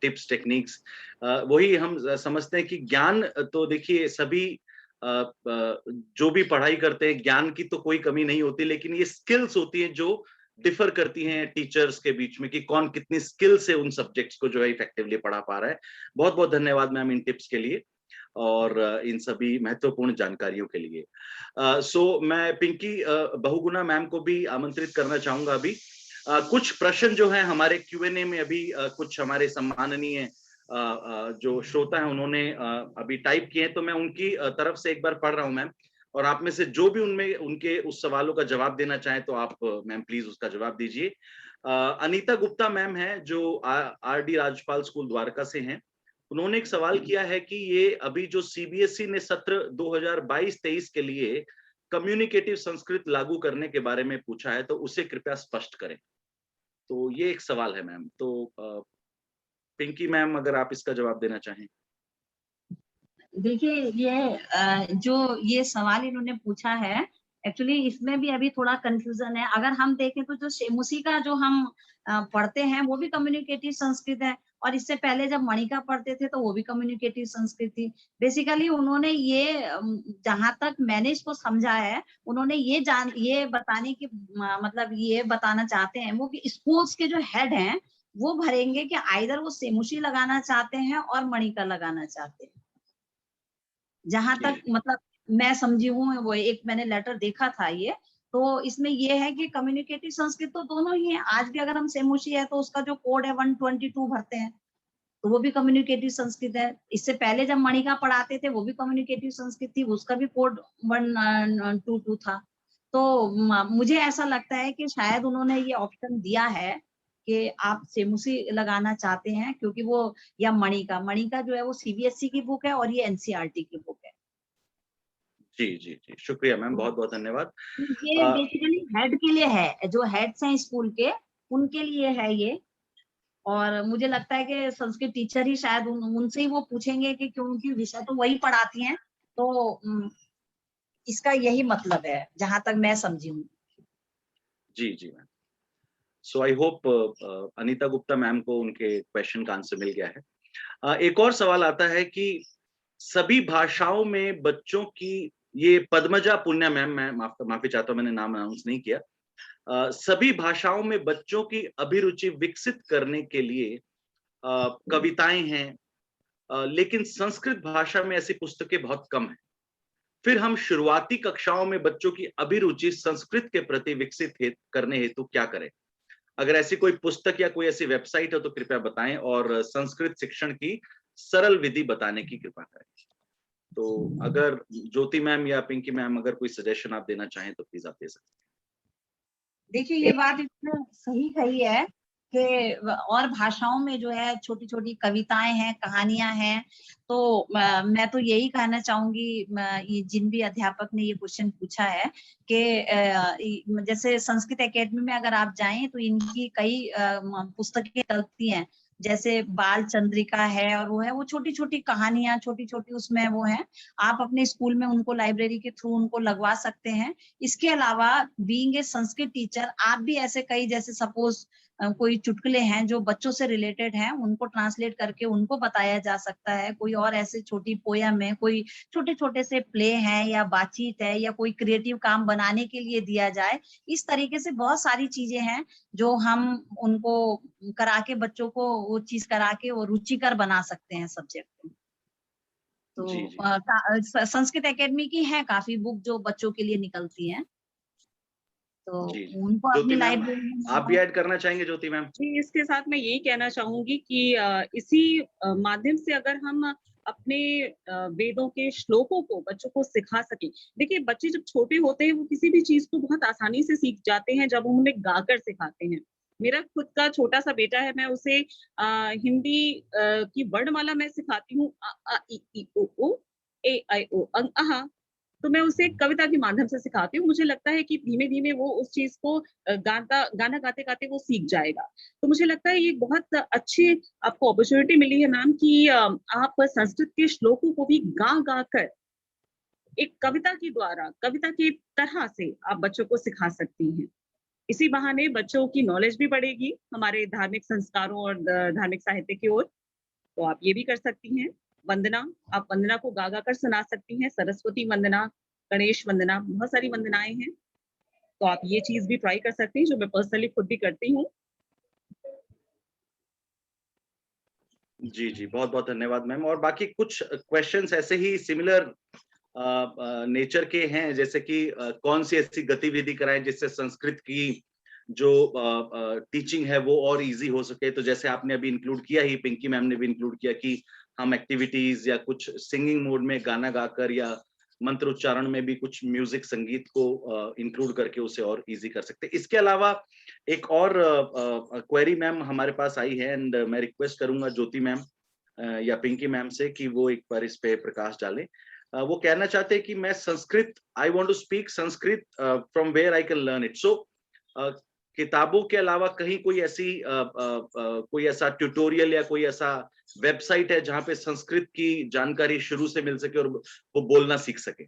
टिप्स टेक्निक्स। वही हम समझते हैं कि ज्ञान तो देखिए सभी जो भी पढ़ाई करते हैं, ज्ञान की तो कोई कमी नहीं होती, लेकिन ये स्किल्स होती हैं जो डिफर करती हैं टीचर्स के बीच में, कि कौन कितनी स्किल से उन सब्जेक्ट्स को जो है इफेक्टिवली पढ़ा पा रहा है। बहुत बहुत धन्यवाद मैम इन टिप्स के लिए और इन सभी महत्वपूर्ण जानकारियों के लिए। सो मैं पिंकी बहुगुणा मैम को भी आमंत्रित करना चाहूंगा। अभी कुछ प्रश्न जो है हमारे Q&A में अभी कुछ हमारे सम्माननीय जो श्रोता हैं उन्होंने अभी टाइप किए हैं, तो मैं उनकी तरफ से एक बार पढ़ रहा हूं मैम, और आप में से जो भी उनमें उनके उस सवालों का जवाब देना चाहें तो आप मैम प्लीज उसका जवाब दीजिए। अनीता गुप्ता मैम है जो RD राजपाल स्कूल द्वारका से हैं। उन्होंने एक सवाल किया है कि ये अभी जो CBSE ने सत्र 2022-23 के लिए कम्युनिकेटिव संस्कृत लागू करने के बारे में पूछा है, तो उसे कृपया स्पष्ट करें। तो ये एक सवाल है मैम। तो पिंकी मैम अगर आप इसका जवाब देना चाहें। देखिए, ये जो ये सवाल इन्होंने पूछा है, एक्चुअली इसमें भी अभी थोड़ा कंफ्यूजन है। अगर हम देखें तो जो सेमुसी का जो हम पढ़ते हैं वो भी कम्युनिकेटिव संस्कृत है, और इससे पहले जब मणिका पढ़ते थे तो वो भी कम्युनिकेटिव संस्कृत थी। बेसिकली उन्होंने ये जहां तक मैंने इसको समझा है, उन्होंने ये बताने की मतलब ये बताना चाहते हैं वो, कि स्कूल्स के जो हेड हैं वो भरेंगे कि आइदर वो सेमुसी लगाना चाहते हैं और मणिका लगाना चाहते हैं। जहां तक मतलब मैं समझी हूँ, वो एक मैंने लेटर देखा था ये, तो इसमें ये है कि कम्युनिकेटिव संस्कृत तो दोनों ही है। आज भी अगर हम सेमुसी है तो उसका जो कोड है 122 भरते हैं, तो वो भी कम्युनिकेटिव संस्कृत है। इससे पहले जब मणिका पढ़ाते थे वो भी कम्युनिकेटिव संस्कृत थी, उसका भी कोड 122 था। तो मुझे ऐसा लगता है कि शायद उन्होंने ये ऑप्शन दिया है कि आप सेमुसी लगाना चाहते हैं, क्योंकि वो, या मणिका जो है वो CBSE की बुक है और ये NCERT की बुक है। जी जी जी, शुक्रिया मैम, तो बहुत बहुत धन्यवाद। ये बेसिकली हेड के लिए है, जो हेड्स हैं स्कूल के उनके लिए है ये। और मुझे लगता है कि संस्कृत टीचर ही शायद उनसे ही वो पूछेंगे कि क्योंकि विषय तो वही पढ़ाती हैं, तो इसका यही मतलब है जहां तक मैं समझी हूँ। जी जी ma'am. So I hope Anita Gupta ma'am को उनके क्वेश्चन का आंसर मिल गया है। एक और सवाल आता है कि सभी भाषाओं में बच्चों की, ये पद्मजा पुण्या मैम, मैं माफी चाहता हूँ मैंने नाम अनाउंस नहीं किया। सभी भाषाओं में बच्चों की अभिरुचि विकसित करने के लिए कविताएं हैं, लेकिन संस्कृत भाषा में ऐसी पुस्तकें बहुत कम हैं। फिर हम शुरुआती कक्षाओं में बच्चों की अभिरुचि संस्कृत के प्रति विकसित करने हेतु क्या करें? अगर ऐसी कोई पुस्तक या कोई ऐसी वेबसाइट हो तो कृपया बताएं, और संस्कृत शिक्षण की सरल विधि बताने की कृपा करें। तो अगर ज्योति मैम या पिंकी मैम अगर कोई सजेशन आप देना चाहें तो प्लीज आप दे सकते देखिए, ये बात इसने सही कही है के और भाषाओं में जो है छोटी-छोटी कविताएँ हैं, कहानियाँ हैं। तो मैं तो यही कहना चाहूँगी ये जिन भी अध्यापक ने ये क्वेश्चन पूछा है कि जैसे संस्कृत एकेडमी में अगर आप जाएँ तो इनकी कई पुस्तकें चलती हैं। जैसे बाल चंद्रिका है और वो छोटी-छोटी कहानियाँ, छोटी-छोटी उसमें वो हैं। आप अपने स्कूल में उनको लाइब्रेरी के थ्रू उनको लगवा सकते हैं। इसके अलावा बीइंग ए संस्कृत टीचर आप भी ऐसे कई जैसे सपोज़ कोई चुटकुले हैं जो बच्चों से रिलेटेड हैं, उनको ट्रांसलेट करके उनको बताया जा सकता है। कोई और ऐसे छोटी पोयम है, कोई छोटे-छोटे से प्ले हैं या बातचीत है या कोई क्रिएटिव काम बनाने के लिए दिया जाए। इस तरीके से बहुत सारी चीज़ें हैं जो हम उनको करा के बच्चों को वो चीज़ करा के वो रुचिकर बना सकते हैं सब्जेक्ट को। जी, तो जी। संस्कृत एकेडमी की हैं काफ़ी बुक जो बच्चों के लिए निकलती हैं। तो जी, जी। उनको अपनी ज्योति मैम, लाइब्रेरी आप भी में ऐड करना चाहेंगे ज्योति मैम? जी, इसके साथ मैं यही कहना चाहूँगी कि इसी माध्यम से अगर हम अपने वेदों के श्लोकों को बच्चों को सिखा सकें। देखिए, बच्चे जब छोटे होते हैं, वो किसी भी चीज़ को बहुत आसानी से सीख जाते हैं, जब हम उन्हें गाकर सिखाते हैं। मेरा खुद का छोटा-सा बेटा है, मैं उसे हिंदी की वर्णमाला मैं सिखाती हूँ अ, आ, इ, ई, ओ, ऊ, ए, ऐ, ओ, अहा। तो मैं उसे कविता के माध्यम से सिखाती हूँ। मुझे लगता है कि धीमे-धीमे वो उस चीज़ को गाना गाते-गाते वो सीख जाएगा। तो मुझे लगता है ये बहुत अच्छी आपको अपॉर्च्युनिटी मिली है मैम कि आप संस्कृत के श्लोकों को भी गा-गा कर एक कविता के द्वारा, कविता की तरह से आप बच्चों को सिखा सकती हैं। इसी बहाने बच्चों की नॉलेज भी बढ़ेगी हमारे धार्मिक संस्कारों और धार्मिक साहित्य की ओर। तो आप ये भी कर सकती हैं। वंदना, आप वंदना को गा-गा कर सुना सकती हैं। सरस्वती वंदना, गणेश वंदना, बहुत सारी वंदनाएँ हैं। तो आप ये चीज़ भी ट्राई कर सकती हैं, जो मैं पर्सनली खुद भी करती हूँ। जी, जी। बहुत-बहुत धन्यवाद मैम, और बाकी कुछ क्वेश्चन्स ऐसे ही सिमिलर नेचर के हैं, जैसे कि कौन-सी ऐसी गतिविधि कराएँ जिससे संस्कृत की जो टीचिंग है वो और ईज़ी हो सके। तो जैसे आपने अभी इंक्लूड किया ही, पिंकी मैम ने भी इंक्लूड किया कि हम एक्टिविटीज़ या कुछ सिंगिंग मोड में गाना गाकर या मंत्र उच्चारण में भी कुछ म्यूज़िक संगीत को इंक्लूड करके उसे और ईज़ी कर सकते हैं। इसके अलावा एक और क्वेरी मैम हमारे पास आई है, एंड मैं रिक्वेस्ट करूँगा ज्योति मैम या पिंकी मैम से कि वो एक बार इस पे प्रकाश डालें। वो कहना चाहते हैं कि मैं Sanskrit, I want to speak Sanskrit from where I can learn it. So किताबों के अलावा कहीं कोई ऐसा ट्यूटोरियल या कोई ऐसा वेबसाइट है जहाँ पे संस्कृत की जानकारी शुरू से मिल सके और वो बोलना सीख सके?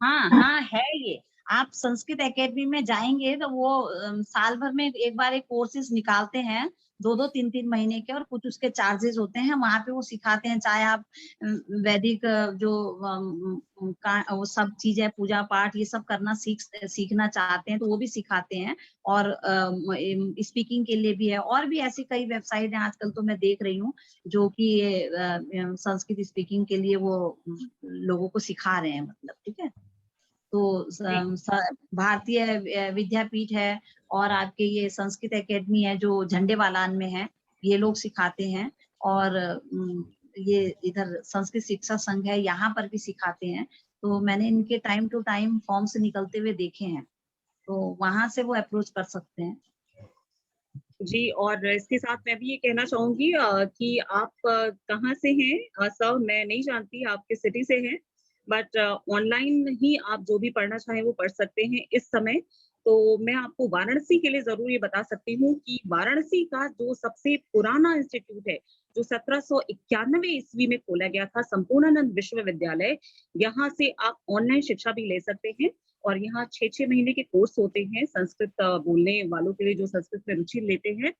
हाँ, हाँ, है ये। आप संस्कृत एकेडमी में जाएँगे तो वो साल भर में एक बार एक कोर्सेज़ निकालते हैं, 2-2 3-3 महीने के और कुछ उसके चार्जेज़ होते हैं, वहाँ पे वो सिखाते हैं। चाहे आप वैदिक जो वो सब चीज़ें पूजा-पाठ ये सब करना सीखना चाहते हैं तो वो भी सिखाते हैं और स्पीकिंग के लिए भी है और भी ऐसी कई वेबसाइट हैं आजकल तो मैं देख रही हूँ, जो कि ये संस्कृत स्पीकिंग के लिए वो लोगों को सिखा रहे हैं मतलब, ठीक है? तो जी, भारतीय विद्यापीठ है और आपके ये संस्कृत एकेडमी है जो झंडेवालान में है, ये लोग सिखाते हैं और ये इधर संस्कृत शिक्षा संघ है, यहाँ पर भी सिखाते हैं। तो मैंने इनके टाइम टू टाइम फॉर्म्स निकलते हुए देखे हैं, तो वहाँ से वो अप्रोच कर सकते हैं। जी और इसके साथ मैं भी ये कहना चाहूँगी कि आप कहाँ से हैं? सर मैं नहीं जानती आप किस सिटी से हैं, बट ऑनलाइन ही आप जो भी पढ़ना चाहें वो पढ़ सकते हैं इस समय। तो मैं आपको वाराणसी के लिए ज़रूर ये बता सकती हूँ कि वाराणसी का जो सबसे पुराना इंस्टीट्यूट है, जो 1791 ईस्वी में खोला गया था, संपूर्णानंद विश्वविद्यालय, यहाँ से आप ऑनलाइन शिक्षा भी ले सकते हैं। और यहाँ 6-6 महीने के कोर्स होते हैं संस्कृत बोलने वालों के लिए जो संस्कृत में रुचि लेते हैं,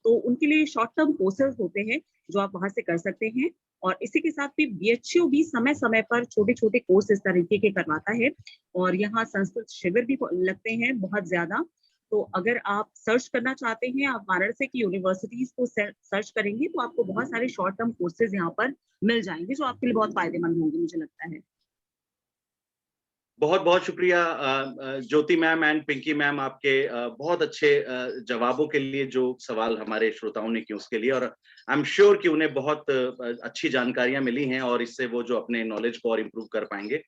तो उनके लिए शॉर्ट टर्म कोर्सेज़ होते हैं, जो आप वहाँ से कर सकते हैं। और इसी के साथ भी बीएचयू भी समय-समय पर छोटे-छोटे कोर्स इस तरीके के करवाता है और यहाँ संस्कृत शिविर भी लगते हैं बहुत ज़्यादा। तो अगर आप सर्च करना चाहते हैं, आप वाराणसी की यूनिवर्सिटीज़ को सर्च करेंगे, तो आपको बहुत सारे शॉर्ट टर्म कोर्सेज़ यहाँ पर मिल जाएँगे, जो आपके लिए बहुत फ़ायदेमंद होंगे, मुझे लगता है। बहुत-बहुत शुक्रिया ज्योति मैम एंड पिंकी मैम, आपके बहुत अच्छे जवाबों के लिए, जो सवाल हमारे श्रोताओं ने किए उसके लिए, और आई एम श्योर कि उन्हें बहुत अच्छी जानकारियाँ मिली हैं और इससे वो जो अपने नॉलेज को और इम्प्रूव कर पाएँगे।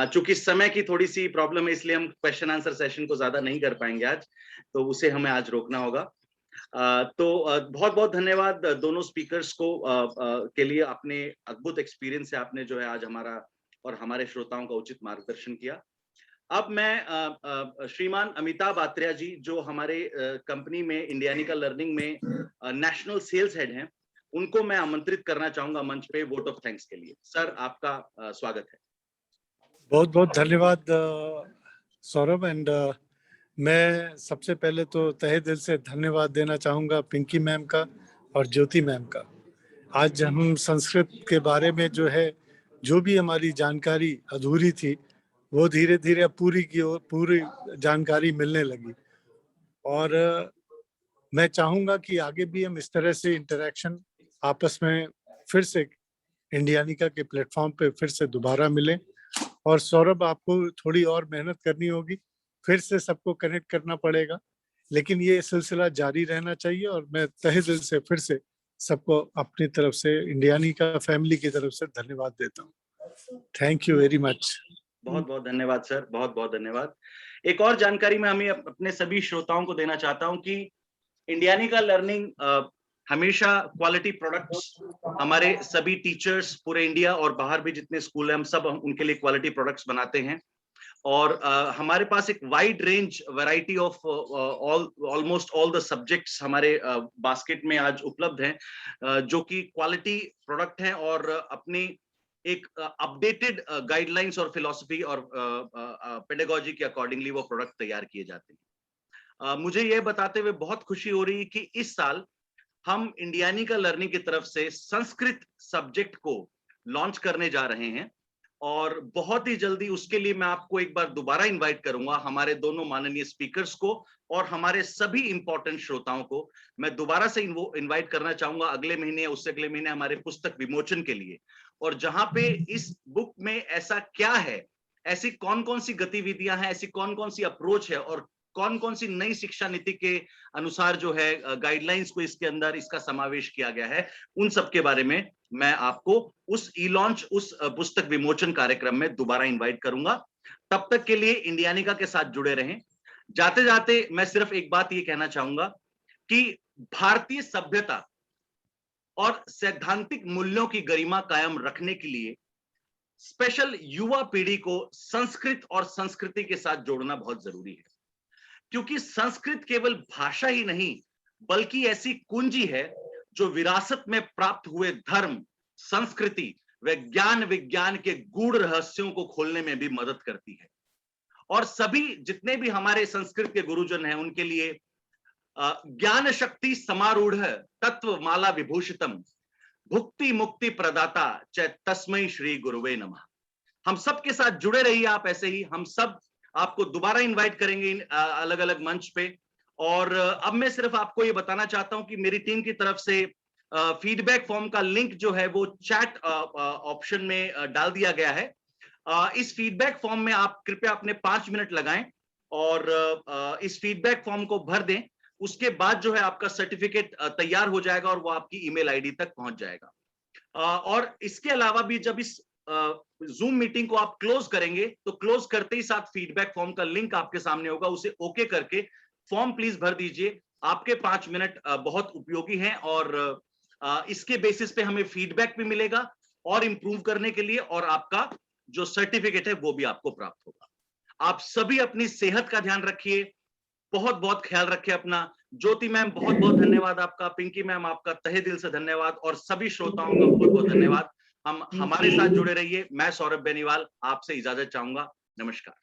चूँकि समय की थोड़ी-सी प्रॉब्लम है, इसलिए हम क्वेश्चन आंसर सेशन को ज़्यादा नहीं कर पाएँगे आज, तो उसे हमें आज रोकना होगा। तो बहुत बहुत धन्यवाद दोनों स्पीकर्स को के लिए, अपने अद्भुत एक्सपीरियंस से आपने जो है आज हमारा और हमारे श्रोताओं का उचित मार्गदर्शन किया। अब मैं श्रीमान अमिताभ आत्रेय जी, जो हमारे कंपनी में इंडियानिका लर्निंग में नेशनल सेल्स हेड हैं, उनको मैं आमंत्रित करना चाहूंगा मंच पे वोट ऑफ थैंक्स के लिए। सर, आपका स्वागत है। बहुत बहुत धन्यवाद सौरभ। एंड मैं सबसे पहले तो तहे दिल से धन्यवाद देना चाहूँगा पिंकी मैम का और ज्योति मैम का। आज हम संस्कृत के बारे में जो है, जो भी हमारी जानकारी अधूरी थी, वो धीरे धीरे पूरी जानकारी मिलने लगी। और मैं चाहूँगा कि आगे भी हम इस तरह से इंटरेक्शन आपस में फिर से इंडियानिका के प्लेटफॉर्म पे फिर से दोबारा मिलें। और सौरभ, आपको थोड़ी और मेहनत करनी होगी, फिर से सबको कनेक्ट करना पड़ेगा, लेकिन ये सिलसिला जारी रहना चाहिए। और मैं तहे दिल से फिर से सबको अपनी तरफ से, इंडियानिका फैमिली की तरफ से धन्यवाद देता हूँ। Thank you very much. बहुत बहुत धन्यवाद सर, बहुत बहुत धन्यवाद। एक और जानकारी मैं हमें अपने सभी श्रोताओं को देना चाहता हूं कि इंडियानिका लर्निंग हमेशा क्वालिटी प्रोडक्ट्स, हमारे सभी टीचर्स पूरे इंडिया और बाहर भी जितने स्कूल हैं, हम सब उनके लिए क्वालिटी प्रोडक्ट्स बनाते हैं। और हमारे पास एक wide range variety of almost all the subjects हमारे बास्केट में आज उपलब्ध हैं, जो कि क्वालिटी प्रोडक्ट हैं और अपनी एक अपडेटेड गाइडलाइंस और फिलॉसफी और पेडागोजी के अकॉर्डिंगली वो प्रोडक्ट तैयार किए जाते हैं। मुझे ये बताते हुए बहुत खुशी हो रही है कि इस साल हम इंडियानिका लर्निंग की तरफ से संस्कृत सब्जेक्ट को लॉन्च करने जा रहे हैं, और बहुत ही जल्दी उसके लिए मैं आपको एक बार दोबारा इनवाइट करूंगा, हमारे दोनों माननीय स्पीकर्स को और हमारे सभी इंपॉर्टेंट श्रोताओं को मैं दोबारा से इनवाइट करना चाहूंगा अगले महीने या उससे अगले महीने हमारे पुस्तक विमोचन के लिए। और जहां पे इस बुक में ऐसा क्या है, ऐसी कौन कौन सी गतिविधियां हैं, ऐसी कौन कौन सी अप्रोच है और कौन कौन सी नई शिक्षा नीति के अनुसार जो है गाइडलाइंस को इसके अंदर इसका समावेश किया गया है, उन सब के बारे में मैं आपको उस ई लॉन्च, उस पुस्तक विमोचन कार्यक्रम में दोबारा इनवाइट करूंगा। तब तक के लिए इंडियानिका के साथ जुड़े रहें। जाते जाते मैं सिर्फ एक बात ये कहना चाहूंगा कि भारतीय सभ्यता और सैद्धांतिक मूल्यों की गरिमा कायम रखने के लिए स्पेशल युवा पीढ़ी को संस्कृत और संस्कृति के साथ जोड़ना बहुत जरूरी है, क्योंकि संस्कृत केवल भाषा ही नहीं बल्कि ऐसी कुंजी है जो विरासत में प्राप्त हुए धर्म, संस्कृति व ज्ञान विज्ञान के गूढ़ रहस्यों को खोलने में भी मदद करती है। और सभी जितने भी हमारे संस्कृत के गुरुजन हैं, उनके लिए ज्ञान शक्ति समारूढ़ तत्व माला विभूषितम भुक्ति मुक्ति प्रदाता च तस्मै श्री गुरुवे नमः। हम सब के साथ जुड़े रहिए आप ऐसे ही। हम सब आपको दोबारा इनवाइट करेंगे अलग अलग मंच पे। और अब मैं सिर्फ आपको ये बताना चाहता हूं कि मेरी टीम की तरफ से फीडबैक फॉर्म का लिंक जो है वो चैट ऑप्शन में डाल दिया गया है। इस फीडबैक फॉर्म में आप कृपया अपने 5 मिनट लगाएं और इस फीडबैक फॉर्म को भर दें। उसके बाद जो है आपका सर्टिफिकेट तैयार हो जाएगा और वो आपकी ईमेल आईडी तक पहुंच जाएगा। और इसके अलावा भी जब इस जूम मीटिंग को आप क्लोज करेंगे तो क्लोज करते ही साथ फीडबैक फॉर्म का लिंक आपके सामने होगा, उसे ओके करके फॉर्म प्लीज भर दीजिए। आपके 5 मिनट बहुत उपयोगी हैं और इसके बेसिस पे हमें फीडबैक भी मिलेगा और इंप्रूव करने के लिए, और आपका जो सर्टिफिकेट है वो भी आपको प्राप्त होगा। आप सभी अपनी सेहत का ध्यान रखिए, बहुत बहुत ख्याल रखिए अपना। ज्योति मैम बहुत बहुत धन्यवाद आपका, पिंकी मैम आपका तहे दिल से धन्यवाद, और सभी श्रोताओं का बहुत बहुत धन्यवाद। हम हमारे साथ जुड़े रहिए। मैं सौरभ बेनीवाल आपसे इजाजत चाहूंगा। नमस्कार।